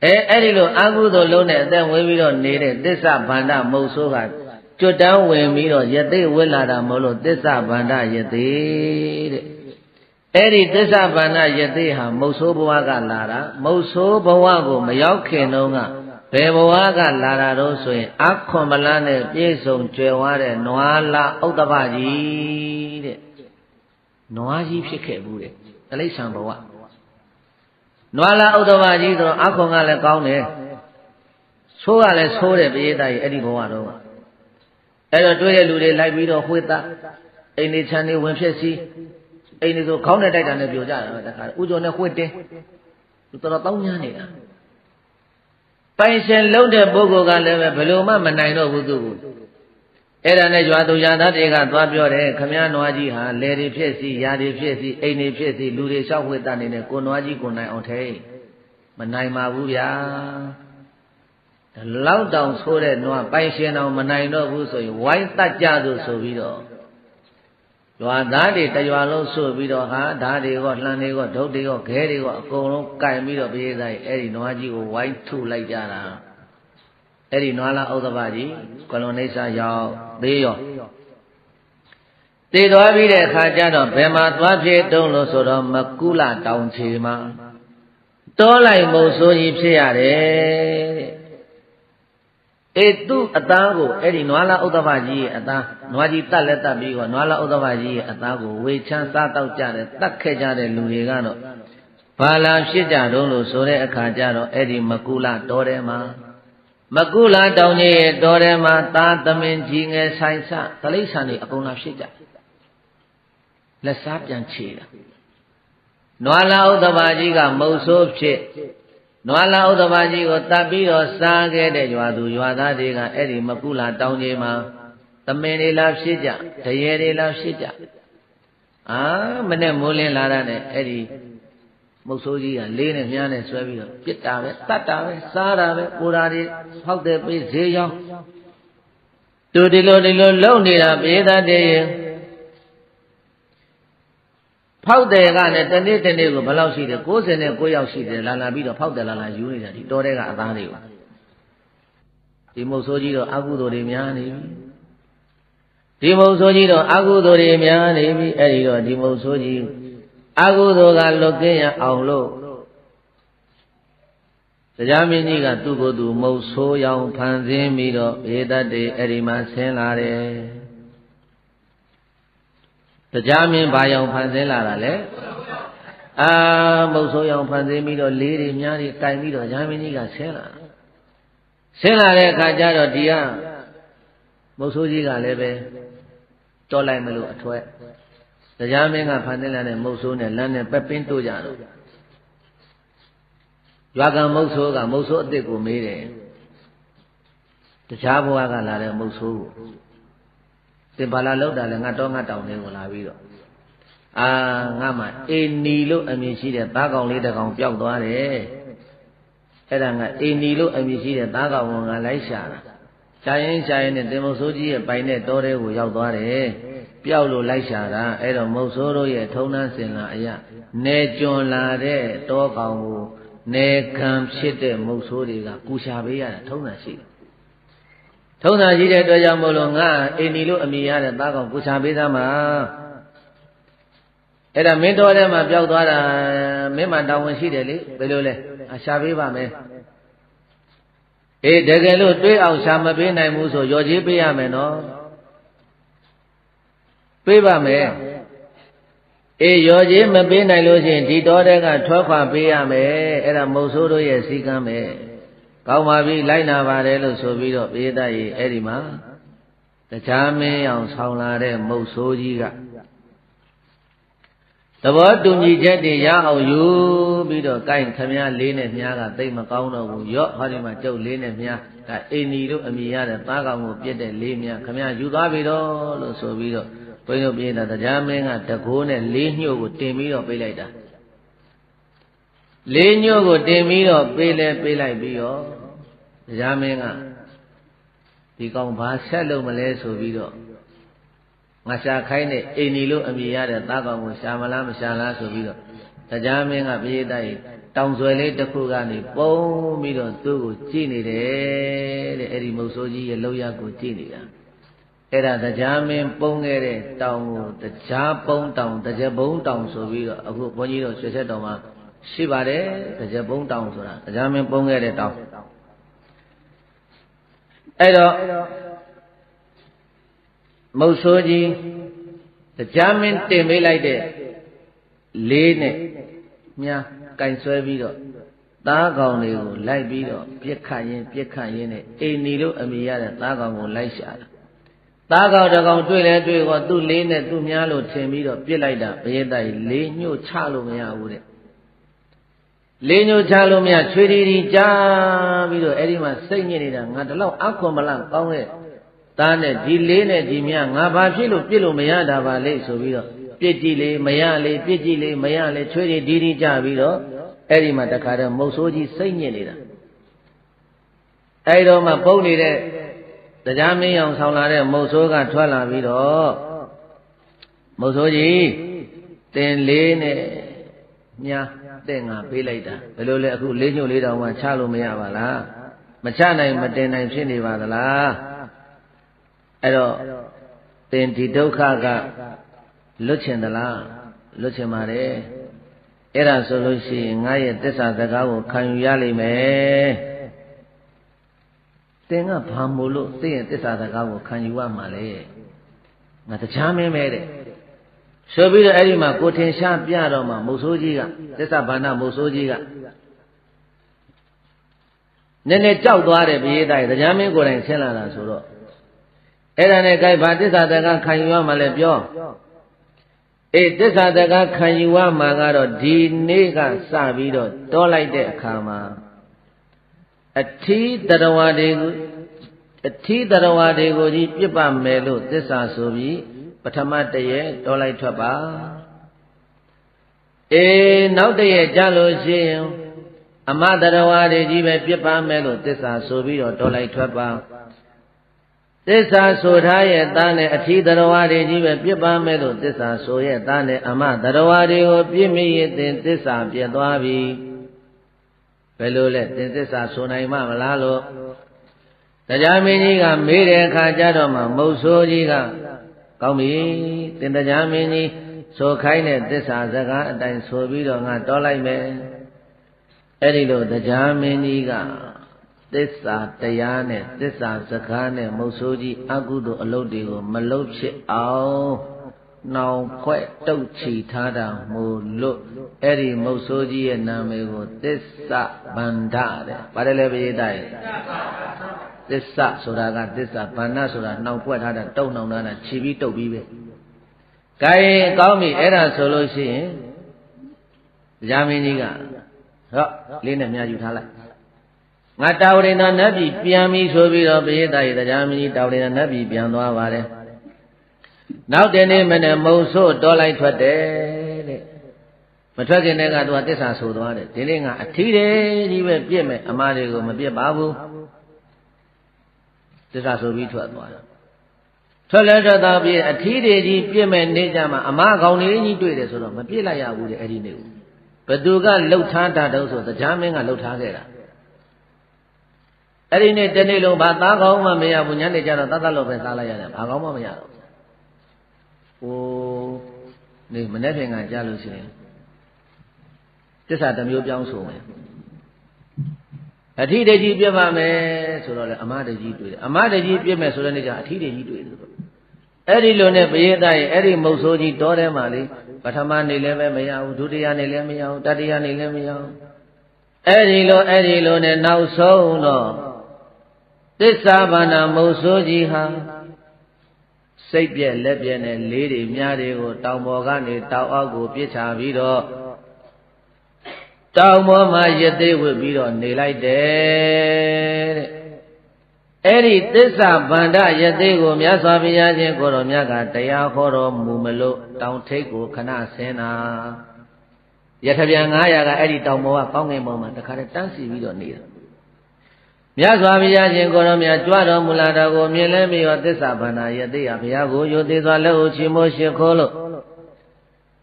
အဲ့ဒီလိုအကုသိုလ်လုံးနဲ့အသက်ဝေးပြီးတော့နေတဲ့သစ္စာဗန္ဒမုတ်ဆိုးကကျွတ်တန်းဝင်ပြီးတော့ယသိဝိလာတာမဟုတ်လို့သစ္စာဗန္ဒယသိတဲ့အဲ့ဒီသစ္စာဗန္ဒယသိဟာမုတ်ဆိုးဘဝကလာတာမုတ်ဆိုးဘဝကိုမရောက်ခင်တုန်းကဘယ်ဘဝကလာတာတော့ဆိုရင်အခွန်မလန်းနဲ့ပြည့်စုံကြွယ်ဝတဲ့နွားလာဥဒ္ဒပကြီးတဲ့နွားကြီးဖြစ်ခဲ့ဘူးတဲ့တိရစ္ဆာန်ဘဝနွားလာဥဒ္ဒပကြီးဆိုတော့အခွန်ကလည်းကောင်းတယ်ဆိုးကလည်းဆိုးတယ်ပိယသားကြီးအဲ့ဒီဘဝတော့အဲ့တော့တွေ့တဲ့လူတွေလိုက်ပြီးတော့ဝှေ့သားအိမ်နေချမ်းနေဝင်ဖြစ်စီအိမ်နေဆိုခေါင်းနဲ့တိုက်တာနဲ့ပြိုကြတာပဲတခါဥကျော်နဲ့ဝှေ့တင်းသူတော်တောင်းညာနေတာပိုင်ရှင်လုံးတဲ့ပုဂ္ဂိုလ်ကလည်းပဲဘယ်လိုမှမနိုင်တော့ဘူးသူ့ကိုအဲ့ဒါနဲ့ရွာသူရွာသားတွေကသွားပြောတယ်ခမည်းနွားကြီးဟာလယ်တွေဖြစ်စီယာတွေဖြစ်စီအိမ်တွေဖြစ်စီလူတွေလျှောက်ဝှေ့တတ်နေတယ်ကိုနွားကြီးကိုနိုင်အောင်ထဲမနိုင်ပါဘူးဗျာဒီလောက်တောင်ဆိုးတဲ့နွားပိုင်ရှင်အောင်မနိုင်တော့ဘူးဆိုရင်ဝိုင်းတတ်ကြဆိုပြီးတော့ရွာသားတွေတရွာလုံးဆိုပြီးတော့ဟာဓာတ်တွေကလှန်တွေကဒုတ်တွေကခဲတွေကအကုန်လုံးကင်ပြီးတော့ပြေးသားအဲ့ဒီနွားကြီးကိုဝိုင်းထုလိုက်ကြတာအဲ့ဒီနွားလာဥဒ္ဒပကြီးကလွန်နေစာရောက်သေးရောသေသွားပြီးတဲ့အခါကျတော့ဘယ်မှာသွားဖြစ်တုံးလို့ဆိုတော့မကုလတောင်ချေမှာတောလိုက်မုံဆိုးကြီးဖြစ်ရတယ်တဲ့သူ့အသားကိုအဲ့ဒီနွားလာဥဒ္ဒပကြီးရဲ့အသားနွားကြီးတတ်လက်တတ်ပြီးတော့နွားလာဥဒ္ဒပကြီးရဲ့အသားကိုဝေချမ်းစားတော့ကြတယ်တတ်ခဲ့ကြတဲ့လူတွေကတော့ဘာလာဖြစ်ကြတုံးလို့ဆိုတဲ့အခါကျတော့အဲ့ဒီမကုလတောထဲမှာမကုလတောင်ကြီးရဲ့တောထဲမှာသာသမင်ကြီးငယ်ဆိုင်ဆတိရစ္ဆာန်တွေအကုန်လာဖြစ်ကြလက်စားပြန်ချေတာနွားလာဥဒ္ဒပကြီးကမုတ်ဆိုးဖြစ်နွားလာဥဒ္ဒပကြီးကိုတတ်ပြီးတော့စားခဲ့တဲ့ရွာသူရွာသားတွေကအဲ့ဒီမကုလတောင်ကြီးမှာသမင်တွေလာဖြစ်ကြတရေတွေလာဖြစ်ကြမနဲ့မိုးလင်းလာတဲ့အဲ့ဒီမုတ်ဆိုးကြီးကလေးနဲ့မြားနဲ့ဆွဲပြီးတော့ပြစ်တာပဲတတ်တာပဲစားတာပဲပူတာတွေဖောက်တဲ့ပေးဈေးရောက်သူဒီလိုလုံနေတာပြေးတတ်တယ်ဖောက်တယ်ကနဲ့တနေ့ကိုဘယ်လောက်ရှိတယ်69ယောက်ရှိတယ်လာပြီးတော့ဖောက်တယ်လာယူနေတာဒီတောထဲကအသားတွေကိုဒီမုတ်ဆိုးကြီးတော့အကုသိုလ်တွေများနေပြီဒီမုတ်ဆိုးကြီးတော့အကုသိုလ်တွေများနေပြီအဲ့ဒီတော့ဒီမုတ်ဆိုးကြီးအကုသိုလ်ကလွတ်ကင်းရအောင်လို့တရားမင်းကြီးကသူ့ကိုယ်သူမုတ်ဆိုးရောင်ဖန်ဆင်းပြီးတော့ဧတတ်တွေအဲ့ဒီမှာဆင်းလာတယ်တရားမင်းဘာရောင်ဖန်ဆင်းလာတာလဲမုတ်ဆိုးရောင်ဖန်ဆင်းပြီးတော့လေးတွေများတွေတိုင်ပြီးတော့တရားမင်းကြီးကဆင်းလာတဲ့အခါကျတော့ဒီကမုတ်ဆိုးကြီးကလည်းပဲတော်လိုက်မလို့အထွက်တရားမင်းကဖန်ဆင်းလာတဲ့မုတ်ဆိုးနဲ့လမ်းနဲ့ပက်ပင်းတို့ကြတော့ရွာကမုတ်ဆိုးကမုတ်ဆိုးအစ်စ်ကိုမေးတယ်တခြားဘဝကလာတဲ့မုတ်ဆိုးကိုသင်ဘာလာလောက်တာလဲငါတော့ငါတောင်တွေကိုလာပြီးတော့ငါမှအေနီလို့အမည်ရှိတဲ့သားကောင်လေးတစ်ကောင်ပျောက်သွားတယ်အဲ့ဒါငါအေနီလို့အမည်ရှိတဲ့သားကောင်ကလိုက်ရှာတာရှာရင်နဲ့တင်မုတ်ဆိုးကြီးရဲ့ပိုင်တဲ့တောထဲကိုရောက်သွားတယ်ပျောက်လို့လိုက်ရှာတာအဲ့တော့မုတ်ဆိုးတို့ရဲ့ထုံနှန်းစင်လာအရာနေကျွန်းလာတဲ့တောကောင်ကိုနေခံဖြစ်တဲ့မုတ်ဆိုးတွေကကူရှာပေးရတာထုံးတာရှိတယ် ထုံးသာရှိတဲ့အတွက်ကြောင့်မို့လို့ငါအိမ်ဒီလို့အမိရတဲ့သားကောင်ကိုချပေးသားမှာအဲ့ဒါမင်းတော်ထဲမှာပျောက်သွားတာမင်းမတောင်းဝင်ရှိတယ်လေဘယ်လိုလဲအရှာပေးပါမယ်အေးတကယ်လို့တွေးအောင်ရှာမပေးနိုင်ဘူးဆိုရော်ကြီးပေးရမယ်နော်ပေးပါမယ်အေးရော်ကြီးမပေးနိုင်လို့ရှိရင်ဒီတော်တဲ့ကထွက်ခွာပေးရမယ်အဲ့ဒါမုတ်ဆိုးတို့ရဲ့စည်းကမ်းပဲကောင်းပါပြီလိုက်နာပါတယ်လို့ဆိုပြီးတော့ပေးသားရေအဲ့ဒီမှာတရားမင်းအောင်ဆောင်လာတဲ့မုတ်ဆိုးကြီးကသဘောတူညီချက်တွေရအောင်ယူပြီးတော့ကိုင်ခမည်းလေးနဲ့မြားကသိမကောင်းတော့ဘူးရော့ဟောဒီမှာကျုပ်လေးနဲ့မြားဒါအိမ်ဒီတို့အမိရတဲ့သားကောင်ကိုပြစ်တဲ့လေးမြားခမည်းယူသွားပြီတော့လို့ဆိုပြီးတော့ဘုန်းကြီးတို့ပြည်တာတရားမင်းကတကိုးနဲ့လေးညှို့ကိုတင်ပြီးတော့ပေးလိုက်တာလေးညှို့ကိုတင်ပြီးတော့ပေးလိုက်ပြီးတော့တရားမင်းကဒီကောင်ဘာဆက်လို့မလဲဆိုပြီးတော့ငါရှာခိုင်းတဲ့အိမ်ဒီလို့အမိရတဲ့သားကောင်ကိုရှာမလားမရှာလားဆိုပြီးတော့တရားမင်းကပြေးတိုက်တောင်ဆွယ်လေးတစ်ခုကနေပုံပြီးတော့သူ့ကိုကြည့်နေတယ်တဲ့အဲ့ဒီမုတ်ဆိုးကြီးရဲ့လောက်ရကိုကြည့်နေတာအဲ့ဒါတရားမင်းပုံခဲ့တဲ့တောင်ကိုတရားပုံတောင်တရားဘုံတောင်ဆိုပြီးတော့အခုဘုန်းကြီးတို့ဆွေဆက်တော်မှာရှိပါတယ်တရားဘုံတောင်ဆိုတာတရားမင်းပုံခဲ့တဲ့တောင်အဲ့တော့မုတ်ဆိုးကြီးတရားမင်းတင်ပေးလိုက်တဲ့လေးနဲ့မြားကင်ဆွဲပြီးတော့သားကောင်တွေကိုလိုက်ပြီးတော့ပြစ်ခတ်ရင်းနဲ့အိမ်နီလို့အမိရတဲ့သားကောင်ကိုလိုက်ရှာတာသားကောင်တကောင်တွေ့လဲတွေ့တော့သူ့လေးနဲ့သူ့မြားလို့ထင်ပြီးတော့ပြစ်လိုက်တာဘယေတကြီးလေးညှို့ချလို့မရဘူးတဲ့လေးညှို့ချလို့မရချွေတီကြားပြီးတော့အဲ့ဒီမှာစိတ်ညစ်နေတာငါဒီလောက်အခွန်မလန့်ကောင်းတဲ့သားနဲ့ဒီလေးနဲ့ဒီမြငါဘာဖြစ်လို့ပြစ်လို့မရတာပါလေဆိုပြီးတော့ပြစ်ကြည့်လေမရလေပြစ်ကြည့်လေမရလေချွေတီကြပြီးတော့အဲ့ဒီမှာတခါတော့မုတ်ဆိုးကြီးစိတ်ညစ်နေတာအဲ့တော့မှပုတ်နေတဲ့တရားမင်းအောင်ဆောင်လာတဲ့မုတ်ဆိုးကထွက်လာပြီးတော့မုတ်ဆိုးကြီးတင်လေးနဲ့မြားတဲ့ငါပေးလိုက်တာဘယ်လိုလဲအခုလေးညှို့လေးတောင်မှချလို့မရပါလားမချနိုင်မတင်နိုင်ဖြစ်နေပါသလားအဲ့တော့သင်ဒီဒုက္ခကလွတ်ချင်သလားလွတ်ချင်ပါတယ်အဲ့ဒါဆိုလို့ရှိရင်ငါရဲ့သစ္စာစကားကိုခံယူရလိမ့်မယ်သင်ကဘာမို့လို့သင်ရဲ့သစ္စာစကားကိုခံယူရမှာလဲငါတရားမင်းပဲတဲ့ဆိုပြီးတော့အဲ့ဒီမှာကိုထင်ရှားပြတော့မှမုတ်ဆိုးကြီးကသစ္စာဘာနာမုတ်ဆိုးကြီးကနည်းနည်းကြောက်သွားတယ်ဘိယေသားရဲ့တရားမင်းကိုယ်တိုင်ဆင်းလာတာဆိုတော့အဲ့ဒါနဲ့ gain ဘာသစ္စာတကားခံယူရမှာလဲပြောအေးသစ္စာတကားခံယူရမှာကတော့ဒီနေ့ကစပြီးတော့တောလိုက်တဲ့အခါမှာအထီးတရဝါတွေကိုကြီးပြစ်ပါမယ်လို့သစ္စာဆိုပြီးပထမတရက်တောလိုက်ထွက်ပါအေးနောက်တရက်ကြလို့ရှိရင်အမတရဝါတွေကြီးပဲပြစ်ပါမယ်လို့သစ္စာဆိုပြီးတော့တောလိုက်ထွက်ပါသစ္စာဆိုထားရဲ့သားနဲ့အထီးတရဝါတွေကြီးပဲပြစ်ပါမယ်လို့သစ္စာဆိုရဲ့သားနဲ့အမတရဝါတွေကိုပြစ်မိရင်သင်သစ္စာပြတ်သွားပြီဘယ်လိုလဲသင်သစ္စာဆိုနိုင်မလားလို့တရားမင်းကြီးကမေးတဲ့အခါကျတော့မှမုတ်ဆိုးကြီးကကောင်းပြီသင်တရားမင်းကြီးဆိုခိုင်းတဲ့သစ္စာစကားအတိုင်းဆိုပြီးတော့ငါတောလိုက်မယ်အဲ့ဒီလိုတရားမင်းကြီးကသစ္စာတရားနဲ့သစ္စာစကားနဲ့မုတ်ဆိုးကြီးအကုသိုလ်အလုပ်တွေကိုမလုပ်ဖြစ်အောင်နှောင်ဖွဲ့တုတ်ချီထားတာမို့လို့အဲ့ဒီမုတ်ဆိုးကြီးရဲ့နာမည်ကိုသစ္စာဗန္ဓတဲ့။ပါတယ်လေပရိသတ်ရဲ့သစ္စာဆိုတာကသစ္စာဗန္ဓဆိုတာနှောင်ဖွဲ့ထားတာတုတ်နှောင်ထားတာခြီပြီးတုတ်ပြီးပဲ။ကဲကောင်းပြီအဲ့ဒါဆိုလို့ရှိရင်တရားမင်းကြီးကဟောလေးနဲ့မြာယူထားလိုက်ငါတာဝရိဏနတ်ပြည်ပြန်ပြီဆိုပြီးတော့ပရိသတ်ရဲ့တရားမင်းကြီးတာဝရိဏနတ်ပြည်ပြန်သွားပါတယ်နောက်တနေ့မနေ့မုံဆိုးတော်လိုက်ထွက်တယ်တဲ့မထွက်ခင်တည်းကသူကသစ္စာဆိုသွားတယ်ဒီနေ့ငါအထီးတယ်ကြီးပဲပြစ်မယ်အမားတွေကိုမပြစ်ပါဘူးသစ္စာဆိုပြီးထွက်သွားတယ်ထွက်လဲထွက်သွားပြီးအထီးတွေကြီးပြစ်မယ်နေကြမှာအမားကောင်တွေကြီးတွေ့တယ်ဆိုတော့မပြစ်လိုက်ရဘူးတဲ့အဲ့ဒီနေ့ဘသူကလှုပ်ထားတာတော့ဆိုတရားမင်းကလှုပ်ထားခဲ့တာ အဲ့ဒီနေ့တနေ့လုံးဘာသားကောင်းမှမရဘူးညနေကျတော့တတ်လို့ပဲစားလိုက်ရတယ်ဘာကောင်းမှမရတော့ဟိုနေမနေ့ပြင်ကကြားလို့ရှိရင်တစ္ဆာတစ်မျိုးပြောင်းဆိုမယ်အထီးတကြီးပြတ်ပါမယ်ဆိုတော့လေအမတကြီးတွေ့တယ်အမတကြီးပြတ်မယ်ဆိုတဲ့နေ့ကျအထီးတကြီးတွေ့တယ်ဆိုတော့အဲ့ဒီလိုနဲ့ပရိသတ်ရဲ့အဲ့ဒီမုတ်ဆိုးကြီးတောထဲမှာလေပထမနေ့လည်းပဲမရဘူးဒုတိယနေ့လည်းမရဘူးတတိယနေ့လည်းမရဘူးအဲ့ဒီလိုနဲ့နောက်ဆုံးတော့သစ္စာဘာနာမုတ်ဆိုးကြီးဟာစိတ်ပြက်လက်ပြက်နဲ့လေးတွေမြားတွေကိုတောင်ပေါ်ကနေတောင်အောက်ကိုပြစ်ချပြီးတော့တောင်ပေါ်မှာရသေးဝစ်ပြီးတော့နေလိုက်တယ်တဲ့အဲ့ဒီသစ္စာဗန္ဒရသေးကိုမြတ်စွာဘုရားရှင်ကိုတော်မြတ်ကတရားဟောတော်မူမလို့တောင်ထိပ်ကိုခဏဆင်းတာရထပြန်900ကအဲ့ဒီတောင်ပေါ်ကကောင်းငင်ပေါ်မှာတခါတည်းတန်းစီပြီးတော့နေတာမြတ်စွာဘုရားရှင်ကိုရောမြတ်ကြွတော်မူလာတော်ကိုမြင်လဲပြီးတော့သစ္စာဗန္ဒယသိရဘုရားကိုယုသေးစွာလက်ကိုချီမိုးရှိခိုးလို့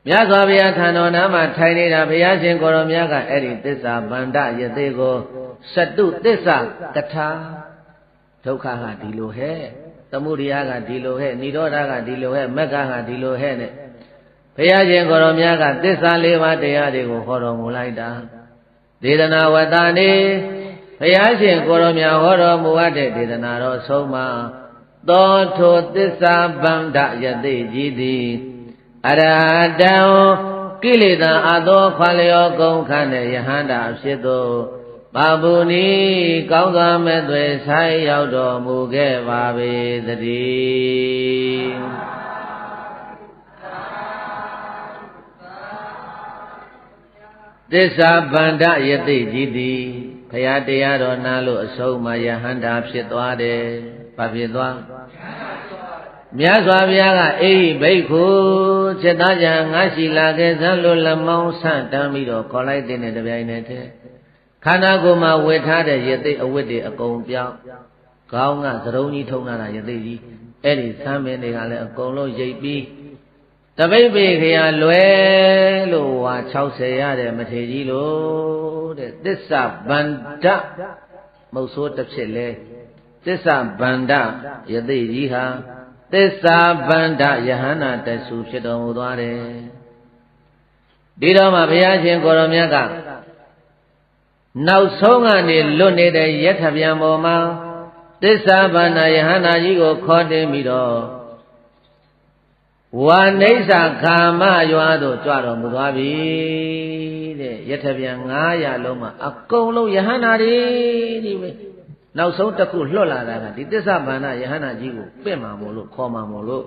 မြတ်စွာဘုရားထံတော်နာမှာထိုင်နေတာဘုရားရှင်ကိုရောမြတ်ကအဲ့ဒီသစ္စာဗန္ဒယသိကိုစတုသစ္စာကထာဒုက္ခကဒီလိုဟဲ့သမုဒိယကဒီလိုဟဲ့និရောဓကဒီလိုဟဲ့မက္ခကဒီလိုဟဲ့နဲ့ဘုရားရှင်ကိုရောမြတ်ကသစ္စာ၄ပါးတရားတွေကိုဟောတော်မူလိုက်တာဒေသနာဝတ္တနေဘုရားရှင်ကိုရောမြတ်ဟောတော်မူအပ်တဲ့ဒေသနာတော်ဆုံးမှာသောထိုသစ္စာဗန္ဒယသိကြီးသည်အရဟတံကိလေသာအသောခွာလျောကုန်ခန့်တဲ့ယဟန္တာဖြစ်သောပါပုနီကောင်းစွာမဲ့သွေဆိုင်ရောက်တော်မူခဲ့ပါပေသတည်းသစ္စာဗန္ဒယသိကြီးသည်ဘုရားတရားတော်နာလို့အဆုံးမှာယဟန္တာဖြစ်သွားတယ်။ဘာဖြစ်သွားမြတ်စွာဘုရားကအေဟိဘိက္ခုจิตသားကြံငါရှိလာခဲ့စမ်းလို့လက်မောင်းဆန့်တမ်းပြီးတော့ခေါ်လိုက်တဲ့တပြိုင်နက်တည်းခန္ဓာကိုယ်မှာဝေထားတဲ့ယသိအဝတ်တွေအကုန်ပြောင်းခေါင်းကသရုံးကြီးထုံလာတာယသိကြီးအဲ့ဒီသမ်းမင်းတွေကလည်းအကုန်လုံးရိပ်ပြီးတပိတ်ပေခရာလွယ်လို့ဝါ60ရတဲ့မထေကြီးလို့တဲ့သစ္စာဗန္ဒမုတ်ဆိုးတစ်ဖြစ်လဲသစ္စာဗန္ဒယသိကြီးဟာသစ္စာဗန္ဒယဟန္တာတဆူဖြစ်တော်မူသွားတယ်ဒီတော့မှဘုရားရှင်ကိုရောမြတ်ကနောက်ဆုံးကနေလွတ်နေတဲ့ယထပြန်ပေါ်မှာသစ္စာဗန္ဒယဟန္တာကြီးကိုခေါ်တင်ပြီးတော့ဝါနိစ္စကာမရွာသို့ကြွတော်မူသွားပြီတဲ့ယထပြန်900လုံးမှာအကုန်လုံးယဟန္တာတွေဒီပဲနောက်ဆုံးတစ်ခုလွတ်လာတာကဒီသစ္စာဗန္ဒယဟန္တာကြီးကိုပြင့်မှာမို့လို့ခေါ်မှာမို့လို့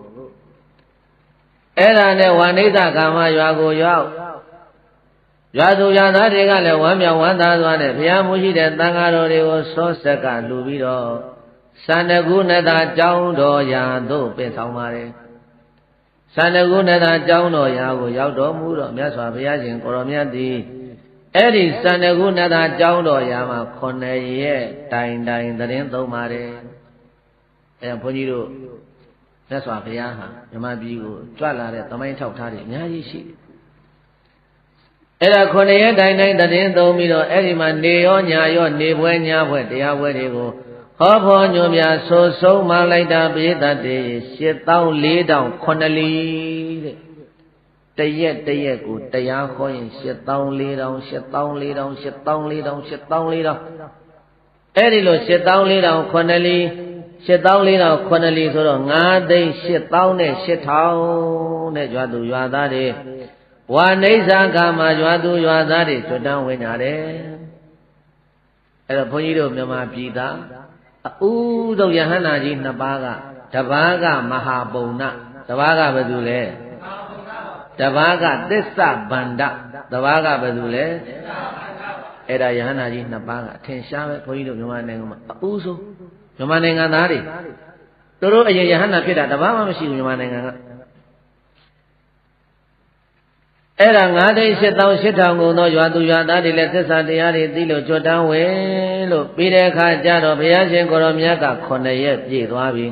အဲ့ဒါနဲ့ဝါနိစ္စကာမရွာကိုရောက်ရွာသူရွာသားတွေကလည်းဝမ်းမြောက်ဝမ်းသာစွာနဲ့ဘုရားမူရှိတဲ့သံဃာတော်တွေကိုစောဆက်ကလူပြီးတော့သန္တကုဏတာကျောင်းတော်ရာသို့ပြင့်ဆောင်ပါတယ်သန္တကုဏတာကျောင်းတော်ရာကိုရောက်တော်မူတော့မြတ်စွာဘုရားရှင်ကိုရောမြတ်သည်အဲ့ဒီသန္တကုဏတာကျောင်းတော်ရာမှာ9ရက်တိုင်သတင်းသုံးပါတယ်အဲ့ဘုန်းကြီးတို့မြတ်စွာဘုရားဟာမြမပြည်ကိုကြွလာတဲ့သမိုင်းထောက်ထားတွေအများကြီးရှိတယ်အဲ့ဒါ9ရက်တိုင်သတင်းသုံးပြီးတော့အဲ့ဒီမှာနေရောညာရောနေပွဲညာပွဲတရားပွဲတွေကိုဟောဖို့ညွန်ပြဆိုဆုံးမှလိုက်တာပိသတ်တေ74,000လီတဲ့တရက်ကိုတရားဟောရင်74,000အဲ့ဒီလို74,000လီ74,000ဆိုတော့9,800,000နဲ့8,000နဲ့ကြွားသူကြွားသားတွေဝါနိစ္စကာမရွာသူရွာသားတွေကျွတ်တန်းဝင်ကြတယ်အဲ့တော့ဘုန်းကြီးတို့မြန်မာပြည်သားအဥဒုယဟန္တာကြီး2ပါးကတပါးကမဟာပုံဏတပါးကဘယ်သူလဲတပါးကသစ္စာဗန္ဒတပါးကဘယ်သူလဲအဲ့ဒါယဟန္တာကြီး2ပါးကအထင်ရှားပဲဘုန်းကြီးတို့မြန်မာနိုင်ငံမှာအဥဆုံးမြန်မာနိုင်ငံသားတွေတို့အရင်ယဟန္တာဖြစ်တာတပါးမှမရှိဘူးမြန်မာနိုင်ငံကအဲ့ဒါ9,800,000ကုန်သောရွာသူရွာသားတွေလည်းသစ္စာတရားတွေသိလို့ကြွတန်းဝင်လို့ပြီးတဲ့အခါကျတော့ဘုရားရှင်ကိုရောမြတ်က9ရက်ပြည့်သွားပြီ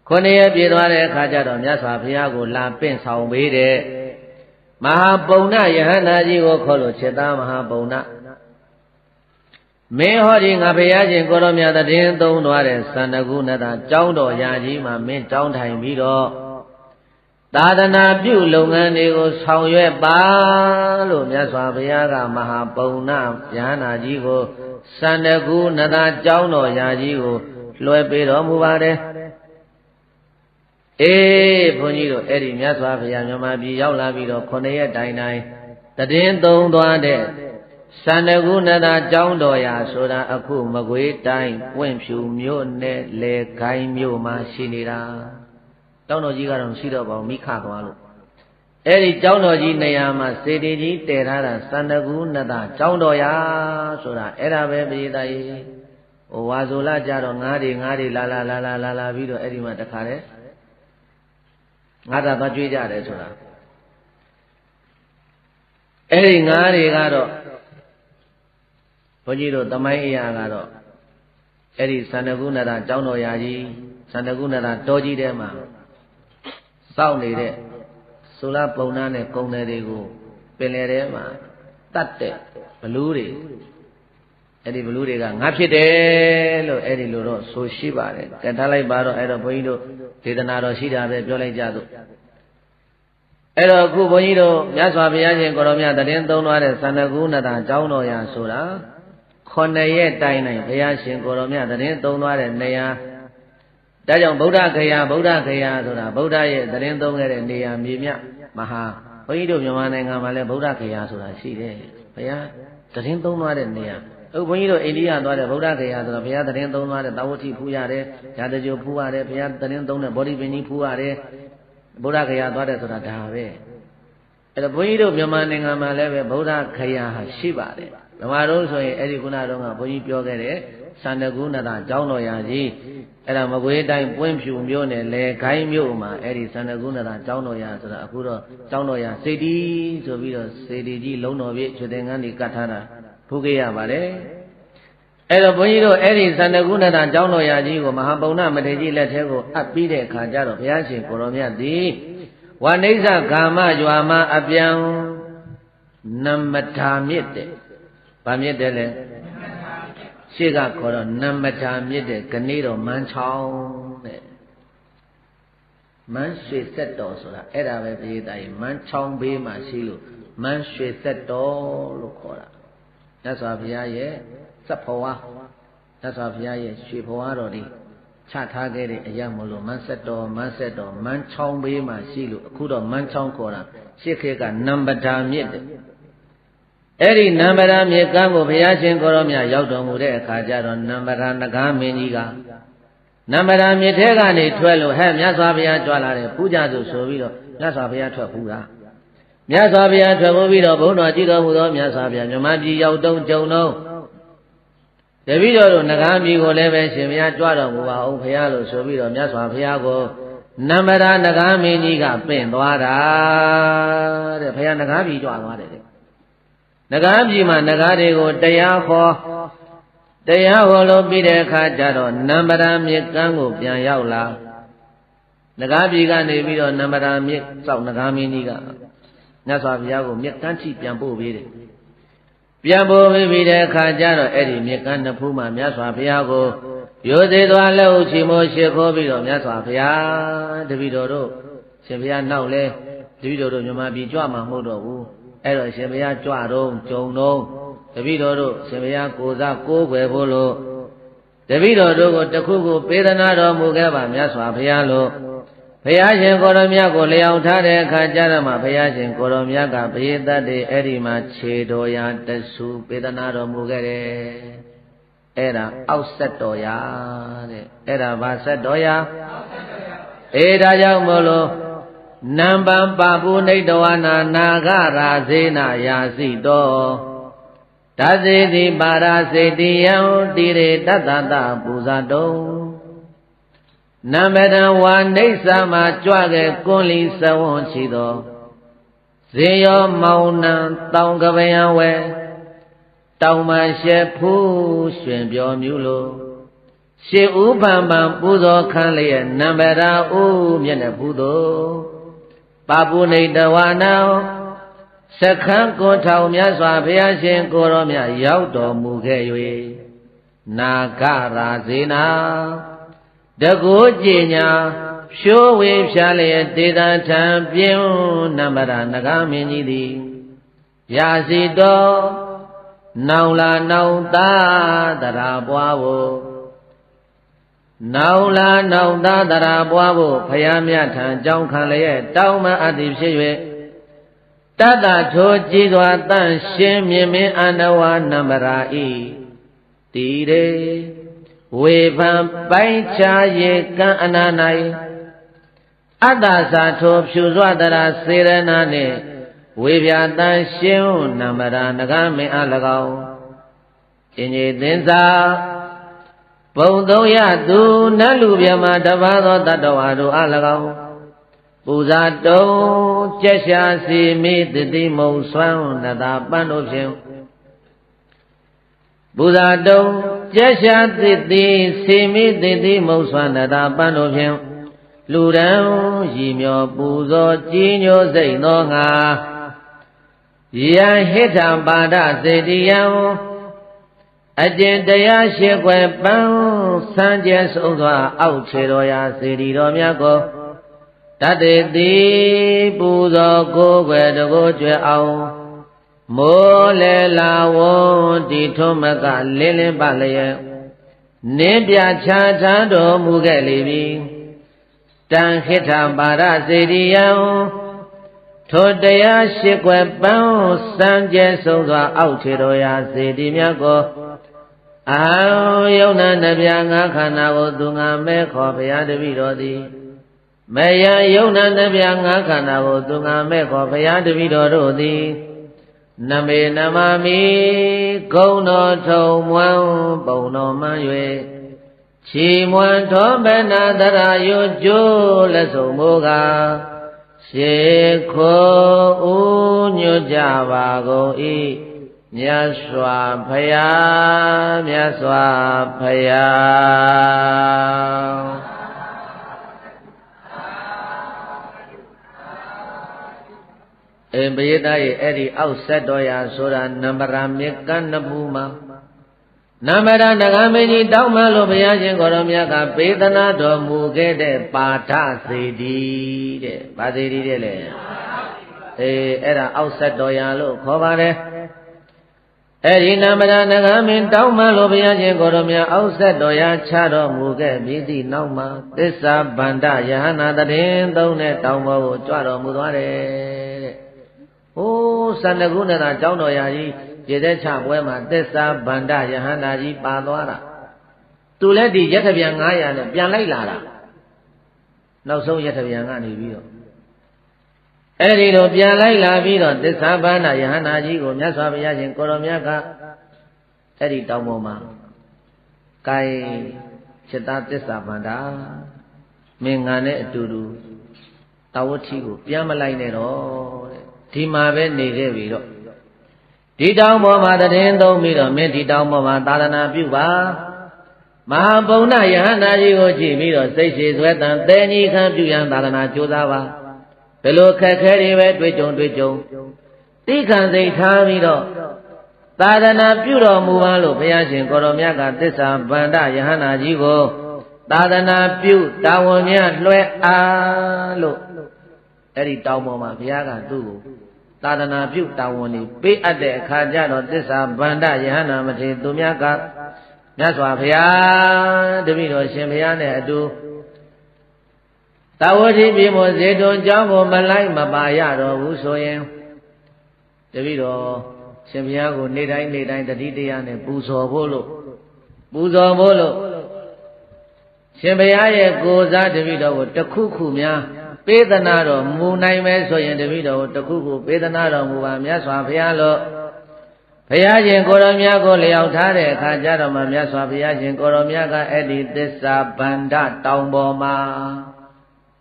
9ရက်ပြည့်သွားတဲ့အခါကျတော့မြတ်စွာဘုရားကိုလာပင့်ဆောင်ပေးတဲ့မဟာပုံဏယဟန္တာကြီးကိုခေါ်လို့ခြေသားမဟာပုံဏ မင်းဟောဒီငါဘုရားရှင်ကိုရောမြတ်တည်သုံးသွားတဲ့စန္ဒကုဏတာကျောင်းတော်ရာကြီးမှာမင်းတောင်းထိုင်ပြီးတော့သာသနာပြုလုပ်ငန်းတွေကိုဆောင်ရွက်ပါလို့မြတ်စွာဘုရားကမဟာပုံနာဗျာနာကြီးကိုစန္ဒကုဏတာကျောင်းတော်ရာကြီးကိုလွှဲပေးတော်မူပါတယ်အေးဘုန်းကြီးတို့အဲ့ဒီမြတ်စွာဘုရားမြန်မာပြည်ရောက်လာပြီးတော့9ရက်တိုင်တိုင်တည်သုံးသွားတဲ့စန္ဒကုဏတာကျောင်းတော်ရာဆိုတာအခုမကွေးတိုင်းပွင့်ဖြူမြို့နယ်လေခိုင်းမြို့မှာရှိနေတာကျောင်းတော်ကြီးကတော့မရှိတော့ပါဘူးမိခသွားလို့အဲ့ဒီကျောင်းတော်ကြီးနေရာမှာစေတီကြီးတည်ထားတာစန္ဒကုဏတာကျောင်းတော်ရာဆိုတာအဲ့ဒါပဲပြည်သားကြီးဟိုဝါဆိုလာကြတော့ငါးတွေလာပြီးတော့အဲ့ဒီမှာတခါတည်းငါးသာသွားကြွေးကြတယ်ဆိုတာအဲ့ဒီငါးတွေကတော့ဘုန်းကြီးတို့သမိုင်းအရာကတော့အဲ့ဒီစန္ဒကုဏတာကျောင်းတော်ရာကြီးစန္ဒကုဏတာတောကြီးထဲမှာစောင့်နေတဲ့ဆိုလာပုံနာနဲ့ကုံတယ်တွေကိုပင်လယ်ထဲမှာတတ်တဲ့ဘလူးတွေအဲ့ဒီဘလူးတွေကငါဖြစ်တယ်လို့အဲ့ဒီလိုတော့ဆိုရှိပါတယ်ကဲထားလိုက်ပါတော့အဲ့တော့ဘုန်းကြီးတို့ဒေသနာတော်ရှိတာပဲပြောလိုက်ကြသို့အဲ့တော့အခုဘုန်းကြီးတို့မြတ်စွာဘုရားရှင်ကိုရောမြတ်တည်သုံးသွားတဲ့စန္ဒကုဏတာကျောင်းတော်ရာဆိုတာ9ရက်တိုင်တိုင်ဘုရားရှင်ကိုရောမြတ်တည်သုံးသွားတဲ့နေရာဒါကြောင့်ဗုဒ္ဓဂယာဆိုတာဗုဒ္ဓရဲ့တည်သုံးခဲ့တဲ့နေရာမြေမြမဟာဘုန်းကြီးတို့မြန်မာနိုင်ငံမှာလည်းဗုဒ္ဓဂယာဆိုတာရှိတယ်ဘုရားတည်သုံးသွားတဲ့နေရာအခုဘုန်းကြီးတို့အိန္ဒိယသွားတဲ့ဗုဒ္ဓဂယာဆိုတော့ဘုရားတည်သုံးသွားတဲ့သာဝတိဖူးရတယ်ရာဇဂိုဖူးရတယ်ဘုရားတည်သုံးတဲ့ဗောဓိပင်ကြီးဖူးရတယ်ဗုဒ္ဓဂယာသွားတယ်ဆိုတာဒါပဲအဲ့တော့ဘုန်းကြီးတို့မြန်မာနိုင်ငံမှာလည်းပဲဗုဒ္ဓဂယာဟာရှိပါတယ်ဓမ္မတော်ဆိုရင်အဲ့ဒီခုနတော့ကဘုန်းကြီးပြောခဲ့တဲ့စန္ဒကုဏတာကျောင်းတော်ရာကြီးအဲ့ဒါမကွေးတိုင်းပွင့်ဖြူမြို့နယ်လေခိုင်းမြို့မှာအဲ့ဒီစန္ဒကုဏတာကျောင်းတော်ရာဆိုတာအခုတော့ကျောင်းတော်ရာစေတီဆိုပြီးတော့စေတီကြီးလုံးတော်ပြည့်ရွှေသင်္ကန်းကြီးကတ်ထားတာဖူးခဲ့ရပါတယ်အဲ့တော့ဘုန်းကြီးတို့အဲ့ဒီစန္ဒကုဏတာကျောင်းတော်ရာကြီးကိုမဟာပုံနာမထေရကြီးလက်ထဲကိုအပ်ပြီးတဲ့အခါကျတော့ဘုရားရှင်ကိုရောမြတ်သည်ဝါနိစ္စကာမရွာမှာအပြန်နမထာမြစ်တဲ့ဗာမြစ်တယ်လေရှေ့ကခေါ်တော့နမထာမြစ်တဲ့ကနေတော်မန်းချောင်းတဲ့မန်းရွှေဆက်တော်ဆိုတာအဲ့ဒါပဲပြည်သားကြီးမန်းချောင်းဘေးမှာရှိလို့မန်းရွှေဆက်တော်လို့ခေါ်တာမြတ်စွာဘုရားရဲ့စက်ဖွားမြတ်စွာဘုရားရဲ့ရွှေဖွားတော်ဒီချထားခဲ့တဲ့အရာမလို့မန်းဆက်တော်မန်းချောင်းဘေးမှာရှိလို့အခုတော့မန်းချောင်းခေါ်တာရှေ့ခေတ်ကနမထာမြစ်တဲ့အဲ့ဒီနံပါရာမြေကမ်းကိုဘုရားရှင်ကိုရောမြတ်ရောက်တော်မူတဲ့အခါကျတော့နံပါရာနဂါမင်းကြီးကနံပါရာမြေထဲကနေထွက်လို့ဟဲ့မြတ်စွာဘုရားကြွလာတယ်ပူကြစို့ဆိုပြီးတော့မြတ်စွာဘုရားထွက်ဘူးလားမြတ်စွာဘုရားထွက်ပြီးတော့ဘုန်းတော်ကြည်တော်မူသောမြတ်စွာဘုရားမြမပြည်ရောက်တုံးကြုံတော့တပည့်တော်တို့နဂါပြည်ကိုလည်းပဲရှင်ဘုရားကြွတော်မူပါအောင်ဘုရားလို့ဆိုပြီးတော့မြတ်စွာဘုရားကိုနံပါရာနဂါမင်းကြီးကပင့်သွားတာတဲ့ဘုရားနဂါပြည်ကြွသွားတယ်နဂါပြည်မှာနဂါတွေကိုတရားဟောလို့ပြီးတဲ့အခါကျတော့နံပါရာမြစ်ကမ်းကိုပြန်ရောက်လာနဂါပြည်ကနေပြီးတော့နံပါရာမြစ်စောက်နဂါမင်းကြီးကမြတ်စွာဘုရားကိုမြစ်ကမ်းချိပြန်ပို့ပေးတယ်ပြန်ပို့ပြီးတဲ့အခါကျတော့အဲ့ဒီမြစ်ကမ်းနှစ်ဖူးမှာမြတ်စွာဘုရားကိုရိုသေသွားလက်ဥချီမိုးရှိခိုးပြီးတော့မြတ်စွာဘုရားတပည့်တော်တို့ရှင်ဘုရားနောက်လဲတပည့်တော်တို့မြမပြည်ကြွမှာမဟုတ်တော့ဘူးအဲ့တော့ရှင်ဘုရားကြွတော့ကြုံတော့တပည့်တော်တို့ရှင်ဘုရားကိုစားကိုးကွယ်ဖို့လို့တပည့်တော်တို့ကိုတခုခုပေးသနာတော်မူခဲ့ပါမြတ်စွာဘုရားလို့ဘုရားရှင်ကိုရောမြတ်ကိုလျောက်ထားတဲ့အခါကျတော့မှဘုရားရှင်ကိုရောမြတ်ကဘေးသက်တွေအဲ့ဒီမှာခြေတော်ရာတဆူပေးသနာတော်မူခဲ့တယ်အဲ့ဒါအောက်ဆက်တော်ရာတဲ့အဲ့ဒါဘာဆက်တော်ရာအေးဒါကြောင့်မို့လို့နံပံပါပုနိတဝနာနာဂရာဇေနယာစီတောဓာစေတိပါရာစေတိယံတိရေတတတပူဇာတုံနံမတံဝါနေဆာမှာကြွခဲ့ကွန်လီသဝွန်ချီသောဇေယောမောင်နံတောင်ကပယံဝဲတောင်မှရှေဖူးရွှင်ပြောမြူလိုရှေဥပံပံပူဇော်ခံလျက်နံမရာဥမျက်နှာဖူးသောပါပုနိတဝါနာစခန်းကိုထောင်မြတ်စွာဘုရားရှင်ကိုရောမြတ်ရောက်တော်မူခဲ့၍ နာဂရာဇေနာတကုကြည်ညာဖြိုးဝေဖြာလျက်တေသာထံပြင်းနမရနဂမင်းကြီးသည်ရာစီတော်နောင်လာနောင်သားတရာပွားဖို့နောင်လာနောင်သားတရာပွားဖို့ဖယားမြတ်ထံကြောင်းခံလျက်တောင်းမအပ်သည်ဖြစ်၍တတ္တထိုကြည်စွာတန့်ရှင်းမြင်မင်းအနဝနမရာဤတီရေဝေဖန်ပိုင်းခြားရေကံအနာ၌အတ္တသာထိုဖြူစွာတရာစေရနာနှင့်ဝေပြတန်ရှင်းနမရာနဂမင်းအား၎င်းအင်းကြီးသင်္သာဘုံသုံးရသူနတ်လူမြမတပါးသောတတ္တဝါတို့အား၎င်းပူဇာတုံကျက်ရှာစီမိတတိမုံဆွမ်းနတာပန်းတို့ဖြင့်ပူဇာတုံကျက်ရှာတိတိစီမိတတိမုံဆွမ်းနတာပန်းတို့ဖြင့်လူရန်ရည်မြော်ပူဇော်ကြီးညိုစိတ်သောငါယံဟိတံပါဒစေတိယံအကျင့်တရားရှိခွဲပန်းစံကျဲဆုံးစွာအောက်ခြေတော်ရာစေတီတော်မြတ်ကိုတတေတိပူဇော်ကိုယ်ွယ်တကိုကျွဲအောင်မိုးလေလာဝွန်ဒီထုံးမကလင်းလင်းပါလျက်နင်းပြချာချမ်းတော်မူခဲ့လေပြီတံခိထံပါဒစေတိယံထိုတရားရှိခွဲပန်းစံကျဲဆုံးစွာအောက်ခြေတော်ရာစေတီမြတ်ကိုအာယုံနာနှပြငါခန္ဓာကိုသူငါမဲခေါ်ဘုရားတပည့်တော်သည်မယံယုံနာနှပြငါခန္ဓာကိုသူငါမဲခေါ်ဘုရားတပည့်တော်တို့သည်နမေနမမိဂုံတော်ထုံမွန်းပုံတော်မှန်၍ချီမွန်းတော်ဘနာတရာယုကျိုးလက်ဆုံးမိုးကရှေခိုးဥညွတ်ကြပါကုန်၏မြတ်စွာဘုရားမြတ်စွာဘုရားပရိသတ်ရဲ့အဲ့ဒီအောက်ဆက်တော်ရာဆိုတာနံပါတ်မြကနပူမှာနံပါတ်နဂမင်းကြီးတောင်းမှလို့ဘုရားရှင်ကိုရောမြတ်ကပေးသနာတော်မူခဲ့တဲ့ပါဋစေတီတဲ့ဗာစေတီတဲ့လေအဲ့ဒါအောက်ဆက်တော်ရာလို့ခေါ်ပါတယ်အဲ့ဒီနံပါတ်နဂမင်းတောင်းမှလို့ဘုရားရှင်ကိုရောမြတ်အောက်ဆက်တော်ရာချတော်မူခဲ့ပြီးသည့်နောက်မှာသစ္စာဗန္ဒယဟနာတရင်သုံးတဲ့တောင်းပေါ်ကိုကြွတော်မူသွားတယ်တဲ့။အိုးစန္ဒကုဏတာကျောင်းတော်ရာကြီးရေသက်ချပွဲမှာသစ္စာဗန္ဒယဟန္တာကြီးပါသွားတာသူလည်းဒီရက်ထပြန်900နဲ့ပြန်လိုက်လာတာနောက်ဆုံးရက်ထပြန်ကနေပြီးတော့အဲ့ဒီလိုပြန်လိုက်လာပြီးတော့သစ္စာဗန္ဒယဟန္တာကြီးကိုမြတ်စွာဘုရားရှင်ကိုရောမြတ်ကအဲ့ဒီတောင်ပေါ်မှာကိုင်จิตသစ္စာဗန္ဒမင်းငါနဲ့အတူတူတဝဋ္ဌိကိုပြန်မလိုက်နဲ့တော့တဲ့ဒီမှာပဲနေခဲ့ပြီတော့ဒီတောင်ပေါ်မှာတည်င်းသုံးပြီးတော့မင်းဒီတောင်ပေါ်မှာသာသနာပြုပါမဟာဗုဒ္ဓယဟန္တာကြီးကိုကြည့်ပြီးတော့စိတ်ရှိဆွဲတန်တဲကြီးခံပြုရန်သာသနာကြိုးစားပါဘယ်လိုခက်ခဲတွေပဲတွေ့ကြုံတိခံစိတ်ထားပြီးတော့သာသနာပြုတော်မူပါလို့ဘုရားရှင်ကိုရောမြတ်ကသစ္စာဗန္ဒယဟန္တာကြီးကိုသာသနာပြုတာဝန်များလွှဲအားလို့အဲ့ဒီတောင်ပေါ်မှာဘုရားကသူ့ကိုသာသနာပြုတာဝန်တွေပေးအပ်တဲ့အခါကျတော့သစ္စာဗန္ဒယဟန္တာမထေရသူများကမြတ်စွာဘုရားတပည့်တော်ရှင်ဘုရားနဲ့အတူတာဝတိပြေမောဇေတုံကျောင်းကိုမလိုက်မပါရတော့ဘူးဆိုရင်တပည့်တော်ရှင်ဘုရားကိုနေ့တိုင်းတတိတရားနဲ့ပူဇော်ဖို့လို့ရှင်ဘုရားရဲ့ကိုယ်စားတပည့်တော်ကိုတခုခုများပေးသနာတော်မူနိုင်မယ်ဆိုရင်တပည့်တော်ကိုတခုခုပေးသနာတော်မူပါမြတ်စွာဘုရားလို့ဘုရားရှင်ကိုရောမြတ်ကိုလျောက်ထားတဲ့အခါကျတော့မှမြတ်စွာဘုရားရှင်ကိုရောမြတ်ကအဲ့ဒီသစ္စာဗန္ဒတောင်ပေါ်မှာ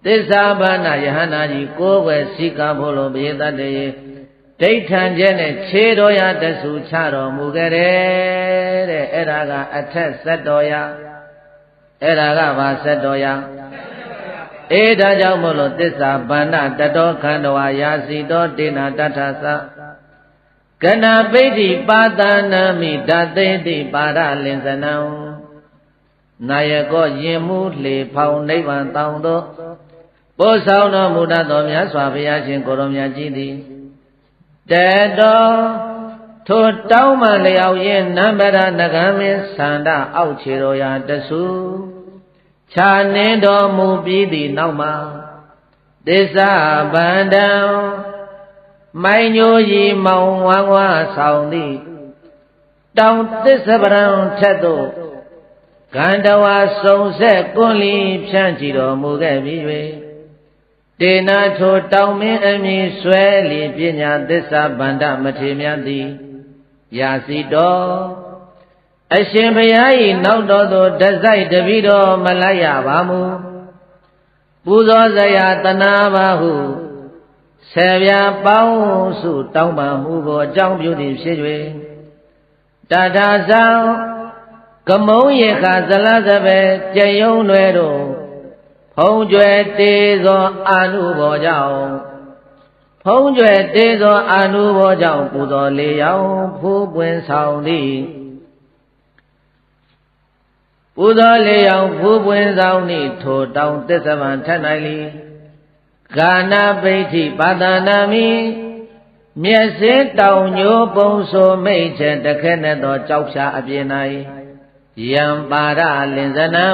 သစ္စာဗန္ဒယဟန္တာကြီးကိုယ်ွယ်စိကဖို့လို့ဘုရားတတည်းဒိဋ္ဌံကျဲနဲ့ခြေတော်ရတဆူချတော်မူခဲ့တယ်တဲ့အဲ့ဒါကအထက်ဆက်တော်ရအဲ့ဒါကဘာဆက်တော်ရဒါကြောင့်မို့လို့သစ္စာဗန္ဒတတောခန္ဓဝါယာစီတောတေနာတထသ ကဏပိဋ္ဌိပါဒနာမိဓာတေတိပါရလင်္စနံနာယကောယင်မှုလေဖောင်နိဗ္ဗာန်တောင်းသောပို့ဆောင်တော်မူတတ်သောမြတ်စွာဘုရားရှင်ကိုရောမြတ်ကြီးသည်တေတောထိုတောင်းမှလျောက်ရင်နံပါရနဂမင်းသန္တာအောက်ခြေတော်ရာတဆူခြာနေတော်မူပြီးသည့်နောက်မှာသစ္စာဗန္တံမိုင်းညိုရီမောင်ဝမ်းဝါဆောင်သည်တောင်သစ္စာပရံထက်သို့ကန္တဝါစုံဆက်ကွန်လီဖြန့်ကြည့်တော်မူခဲ့ပြီး၍တေနာထိုတောင်မင်းအမည်ဆွဲလီပညာသစ္စာဗန္တမထေမြတ်သည်ရာစီတော်အရှင်ဘုရား၏နောက်တော်သို့တစိုက်တပည့်တော်မလိုက်ရပါမူပူဇော်စရာတနာပါဟုဆေပြာပေါင်းစုတောင်းပန်မှုကိုအကြောင်းပြုသည်ဖြစ်၍တထာဇံကမုံရေခဇလသဘေကြယုံတွေတို့ဖုံးကျွယ်တေသောအာနုဘောကြောင့်ဖုံးကျွယ်တေသောအာနုဘောကြောင့်ပူဇော်လေရောင်ဖူးပွင့်ဆောင်သည်ပူဇော်လေရောင်ဖူးပွင့်ဆောင်သည်ထိုတောင်သစ္စာဗံထက်၌လီဂာနာပိဋ္ဌိပါဒနာမိမျက်စေတောင်ညိုပုံဆိုမိတ်ချက်တခဲနဲ့သောကြောက်ဖြာအပြင်၌ယံပါရလင်္စနံ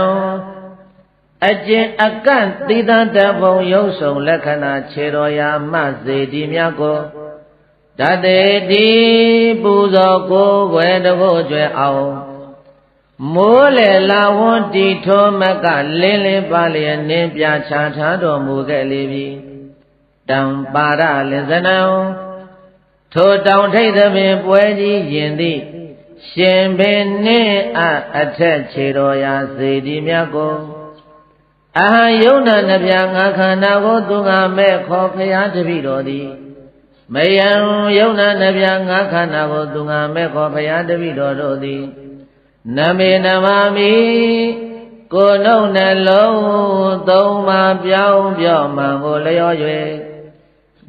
အကျင့်အကန့်သီတံတဘုံရုပ်ဆောင်လက္ခဏာခြေတော်ရာမစေတီမြတ်ကိုဓာတေတိပူဇော်ကိုယ်ွယ်တကိုကျွဲအောင်မိုးလေလာဝွန်တီထောမကလင်းလင်းပါလျက်နင်းပြချထားတော်မူခဲ့လေပြီတံပါရလင်္စနံထိုတောင်ထိပ်သမင်ပွဲကြီးရင်သည်ရှင်ပင်နှင့်အထက်ခြေတော်ရာစေတီမြတ်ကိုအဟံယုံနာနှပြငါခန္ဓာကိုသူငါမဲ့ခေါ်ဖရာတပည့်တော်သည်မယံယုံနာနှပြငါခန္ဓာကိုသူငါမဲ့ခေါ်ဖရာတပည့်တော်တို့သည်နမေနမမိကိုယ်နှုတ်နှလုံးသုံးပါးပြောင်းပြောင်းမှန်ကိုလျော၍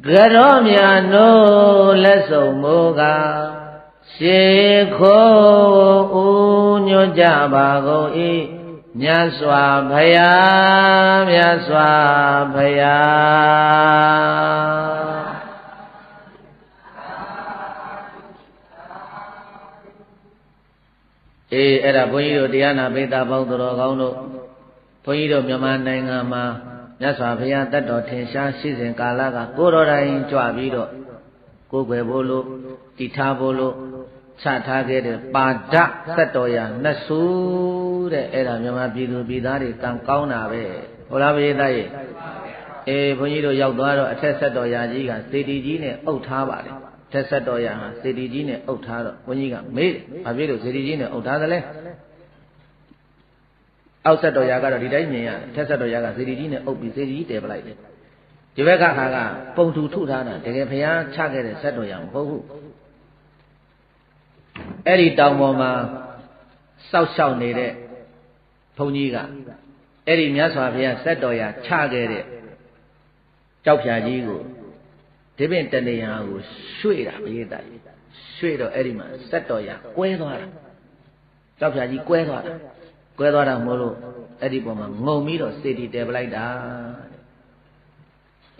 ကရောမြတ်နိုးလက်ဆုံမိုးကရှေခိုးဦးညွတ်ကြပါကုန်၏မြတ်စွာဘုရားမြတ်စွာဘုရားအဲ့ဒါဘုန်းကြီးတို့တရားနာပိဋကပေါင်းတော်ကောင်းတို့ဘုန်းကြီးတို့မြန်မာနိုင်ငံမှာမြတ်စွာဘုရားတတ်တော်ထင်ရှားရှိစဉ်ကာလကကိုတော်တိုင်ကြွပြီးတော့ကိုယ်ွယ်ဖို့လို့တည်ထားဖို့လို့ချထားခဲ့တဲ့ပါဒဆက်တော်ရာနှစ်ဆူတဲ့အဲ့ဒါမြန်မာပြည်သူပြည်သားတွေကံကောင်းတာပဲဟုတ်လားဘုရားရဲ့ဘုန်းကြီးတို့ရောက်သွားတော့အထက်ဆက်တော်ရာကြီးကစေတီကြီးနဲ့အုပ်ထားပါတယ်ထက်ဆက်တော်ရာဟာစေတီကြီးနဲ့အုပ်ထားတော့ဘုန်းကြီးကမေးတယ်ဘာဖြစ်လို့စေတီကြီးနဲ့အုပ်ထားသလဲအောက်ဆက်တော်ရာကတော့ဒီတိုင်းမြင်ရတယ်ထက်ဆက်တော်ရာကစေတီကြီးနဲ့အုပ်ပြီးစေတီကြီးတည်ပလိုက်တယ်ဒီဘက်ကဟာကပုံထူထုထားတာတကယ်ဘုရားချခဲ့တဲ့ဆက်တော်ရာမဟုတ်ဘူးအဲ့ဒီတောင်ပေါ်မှာစောက်ရှောက်နေတဲ့ဘုန်းကြီးကအဲ့ဒီမြတ်စွာဘုရားဆက်တော်ရာချခဲ့တဲ့ကြောက်ဖြာကြီးကိုဒီပင်တနေရာကိုရွှေ့တာဘုရားတိုင်ရွှေ့တော့အဲ့ဒီမှာဆက်တော်ရာကွဲသွားတာကြောက်ဖြာကြီးကွဲသွားတာမို့လို့အဲ့ဒီပေါ်မှာငုံပြီးတော့စေတီတဲပလိုက်တာ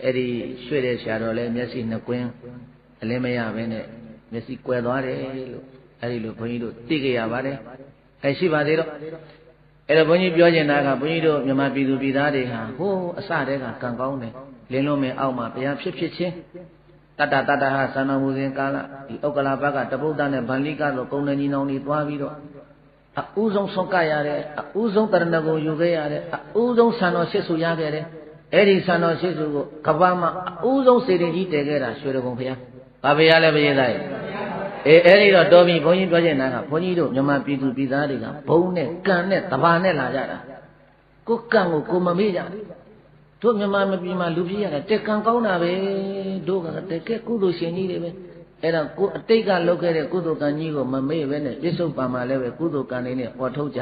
အဲ့ဒီရွှေ့တဲ့ဆရာတော်လည်းမျက်စိနှစ်ကွင်းအလင်းမရဘဲနဲ့မျက်စိကွဲသွားတယ်လို့အဲ့ဒီလိုဘုန်းကြီးတို့သိကြရပါတယ်ရှိပါသေးတော့အဲ့တော့ဘုန်းကြီးပြောချင်တာကဘုန်းကြီးတို့မြန်မာပြည်သူပြည်သားတွေဟာဟိုးအစတည်းကကံကောင်းတယ်လင်းလုံးမင်းအောက်မှာဘုရားဖြစ်ချင်းတတ္တဟာသံတော်မူစဉ်ကာလဒီဥက္ကလာဘကတပုဒ္ဒနဲ့ဗန္လိကဆိုကုံနေကြီးနောင်တွေသွားပြီးတော့အဦးဆုံးဆုံးကရတဲ့အဦးဆုံးတရဏဂုံယူခဲ့ရတဲ့အဦးဆုံးဆံတော်ရှစ်ဆူရခဲ့တယ်အဲ့ဒီဆံတော်ရှစ်ဆူကိုကပ္ပမှာအဦးဆုံးစေတင်ကြီးတည်ခဲ့တာရွှေတော်ဘုံဘုရားဘာဘုရားလဲဘုရားသားအဲ့ဒီတော့တော်ပြီဘုန်းကြီးပြောချင်တာကဘုန်းကြီးတို့မြန်မာပြည်သူပြည်သားတွေကဘုံနဲ့ကံနဲ့တဘာနဲ့လာကြတာကိုကံကိုကိုမမေ့ကြတို့မြန်မာပြည်မှာလူပြည့်ရတာတက်ကံကောင်းတာပဲတို့ကတကယ်ကုသိုလ်ရှင်ကြီးတွေပဲအဲ့တော့ကိုအတိတ်ကလုပ်ခဲ့တဲ့ကုသိုလ်ကံကြီးကိုမမေ့ပဲနဲ့ပြစ္ဆုတ်ပံမှာလည်းပဲကုသိုလ်ကံတွေနဲ့ပေါ်ထုတ်ကြ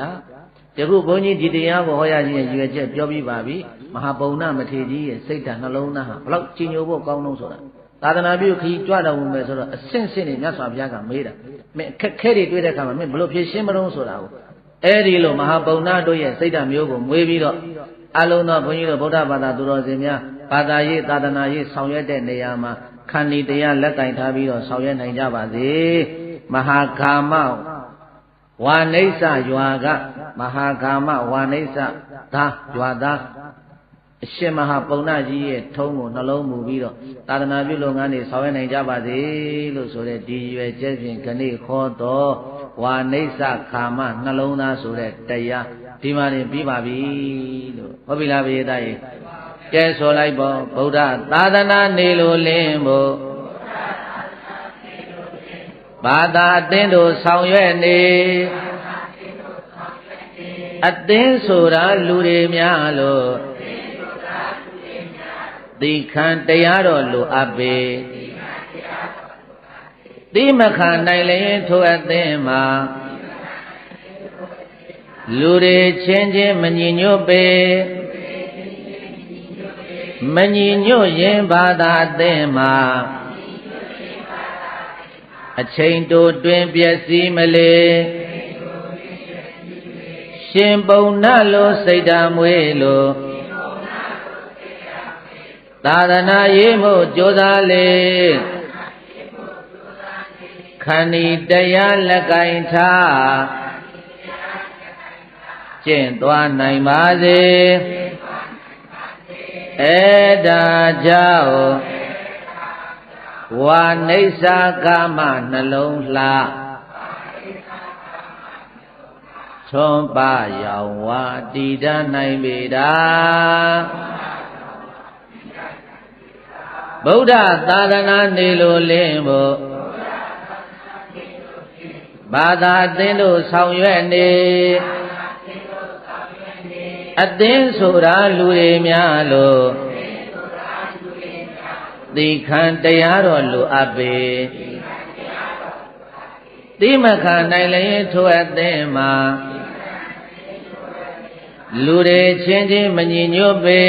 ယခုဘုန်းကြီးဒီတရားကိုဟောရခြင်းရဲ့ရည်ရွယ်ချက်ပြောပြီးပါပြီမဟာပုံနာမထေရကြီးရဲ့စိတ်ဓာတ်နှလုံးသားဟာဘလောက်ကြီးညိုဖို့ကောင်းလို့ဆိုတာ သာသနာပြုခရီးကြွတော်မူမယ်ဆိုတော့အဆင့်ဆင့်နဲ့မြတ်စွာဘုရားကမေးတာမင်းအခက်ခဲတွေတွေ့တဲ့အခါမှာမင်းဘလို့ဖြေရှင်းမလို့ဆိုတာကိုအဲ့ဒီလိုမဟာပုံနာတို့ရဲ့စိတ်ဓာတ်မျိုးကိုမွေးပြီးတော့အလုံးသောဘုန်းကြီးတို့ဗုဒ္ဓဘာသာသူတော်စင်များဘာသာရေးသာသနာရေးဆောင်ရွက်တဲ့နေရာမှာခန္တီတရားလက်ကင်ထားပြီးတော့ဆောင်ရွက်နိုင်ကြပါစေမဟာကာမဝါနိစ္စရွာကမဟာကာမဝါနိစ္စသာရွာသားအရှင်မဟာပုံနာကြီးရဲ့ထုံးကိုနှလုံးမူပြီးတော့သာသနာပြုလုပ်ငန်းတွေဆောင်ရွက်နိုင်ကြပါစေလို့ဆိုတဲ့ဒီရွယ်ကျက်ဖြင့်ခဏိခေါ်တော်ဝါနိစ္စခာမနှလုံးသားဆိုတဲ့တရားဒီမှာနေပြီးပါပြီလို့ဟုတ်ပြီလားဘုရားကြီးကဲဆိုလိုက်ပေါ့ဗုဒ္ဓသာသနာနေလို့လင်းဖို့ဘာသာအသင်းတို့ဆောင်ရွက်နေအသင်းဆိုတာလူတွေများလို့ဒီခံတရားတော်လိုအပ်ပေတိမခံနိုင်လျင်ထိုအသင်းမှာလူတွေချင်းချင်းမညီညွတ်ပေမညီညွတ်ရင်ဘာသာအသင်းမှာအချိန်တိုတွင်ပျက်စီးမလေရှင်ပုံနာလိုစိတ်ဓာတ်မွေးလိုသာသနာရေးမှုကြိုးစားလေခန္တီတရားလက်ကင်ထားကျင့်သွားနိုင်ပါစေအဲ့ဒါကြောင့်ဝါနိစ္စကာမနှလုံးလှထွန်းပရောင်ဝါတည်တတ်နိုင်ပေတာဗုဒ္ဓသာသနာနေလို့လင်းဖို့ဘာသာအသင်းတို့ဆောင်ရွက်နေအသင်းဆိုတာလူတွေများလို့သိခံတရားတော်လူအပ်ပေတိမခံနိုင်လျင်ထိုအသင်းမှာလူတွေချင်းချင်းမညီညွတ်ပေ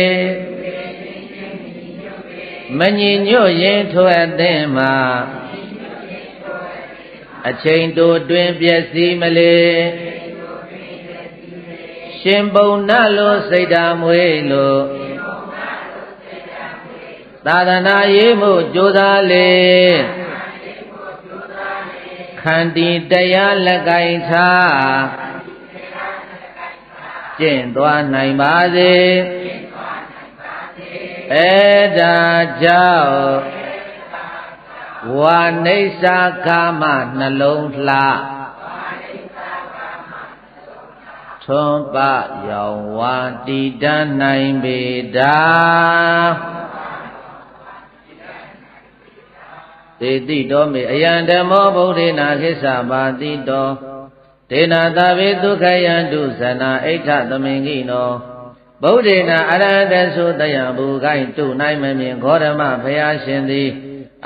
မညီညွတ်ရင်ထိုအသင်းမှာအချိန်တိုတွင်ပျက်စီးမလေရှင်ပုံနာလိုစိတ်ဓာတ်မွေးလိုသာသနာရေးမှုကြိုးစားလေခန္တီတရားလက်ကင်ထားကျင့်သွားနိုင်ပါစေအဲ့ဒါကြောင့်ဝါနိစ္စကာမနှလုံးလှထွန်းပရောင်ဝါတည်တတ်နိုင်ပေတာသေတိတော်မေအယံဓမ္မောဗုဒ္ဓေနာခိစ္ဆပါတိတောဒေနာသဗေဒုက္ခယံတုဇနာအိဋ္ဌသမင်္ဂိနောဗုဒ္ဓေနာအရဟတသုတယံဘူကိုင်းတုနိုင်မမြင်ဂေါရမဘုရားရှင်သည်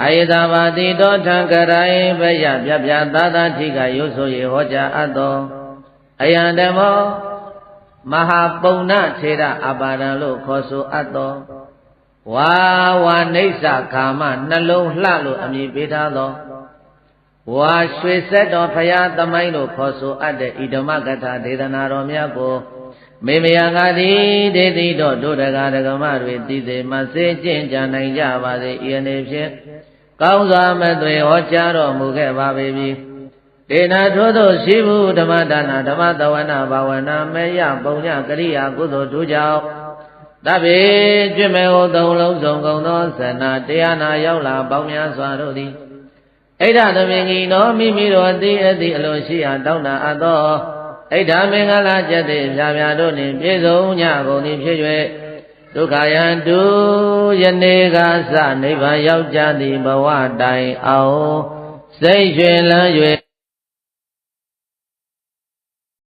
အာယတပါတိတောထံကရိုင်းဘယပြပြသာသာထိကရုပ်ဆိုရဟောကြားအပ်သောအယံဓမ္မောမဟာပုံနာထေရအပါဒံလို့ခေါ်ဆိုအပ်သောဝါနိစ္စကာမနှလုံးလှလို့အမည်ပေးထားသောဝါရွှေဆက်တော်ဖရာသမိုင်းတို့ခေါ်ဆိုအပ်တဲ့ဣဓမ္မကထာဒေသနာတော်များကိုမေမယငါသည်ဒေတိတော်ဒုဒကာဒကမတွေသိစေမစေကျင့်ကြံနိုင်ကြပါစေဤအနေဖြင့်ကောင်းစွာမသွေဟောကြားတော်မူခဲ့ပါပေပြီဒေနာထို့သောရှိဘူးဓမ္မဒါနဓမ္မသဝနာဘာဝနာမေယပုံညကရိယာကုသိုလ်တို့ကြောင့်တဗ္ဗေကျွမေဟောသုံးလုံးစုံကုန်သောသနာတရားနာရောက်လာပေါင်းများစွာတို့သည်ဣဒ္ဓသမင်္ဂီနောမိမိတို့အသိအလိုရှိရာတောင်းတာအပ်သောဣဒ္ဓမင်္ဂလာကျက်သည်ဖြာဖြာတို့နှင့်ပြည့်စုံကြကုန်သည်ဖြစ်၍ဒုက္ခယံတုယနေ့ကစနိဗ္ဗာန်ရောက်ကြသည့်ဘဝတိုင်အောင်စိတ်ရွှင်လန်း၍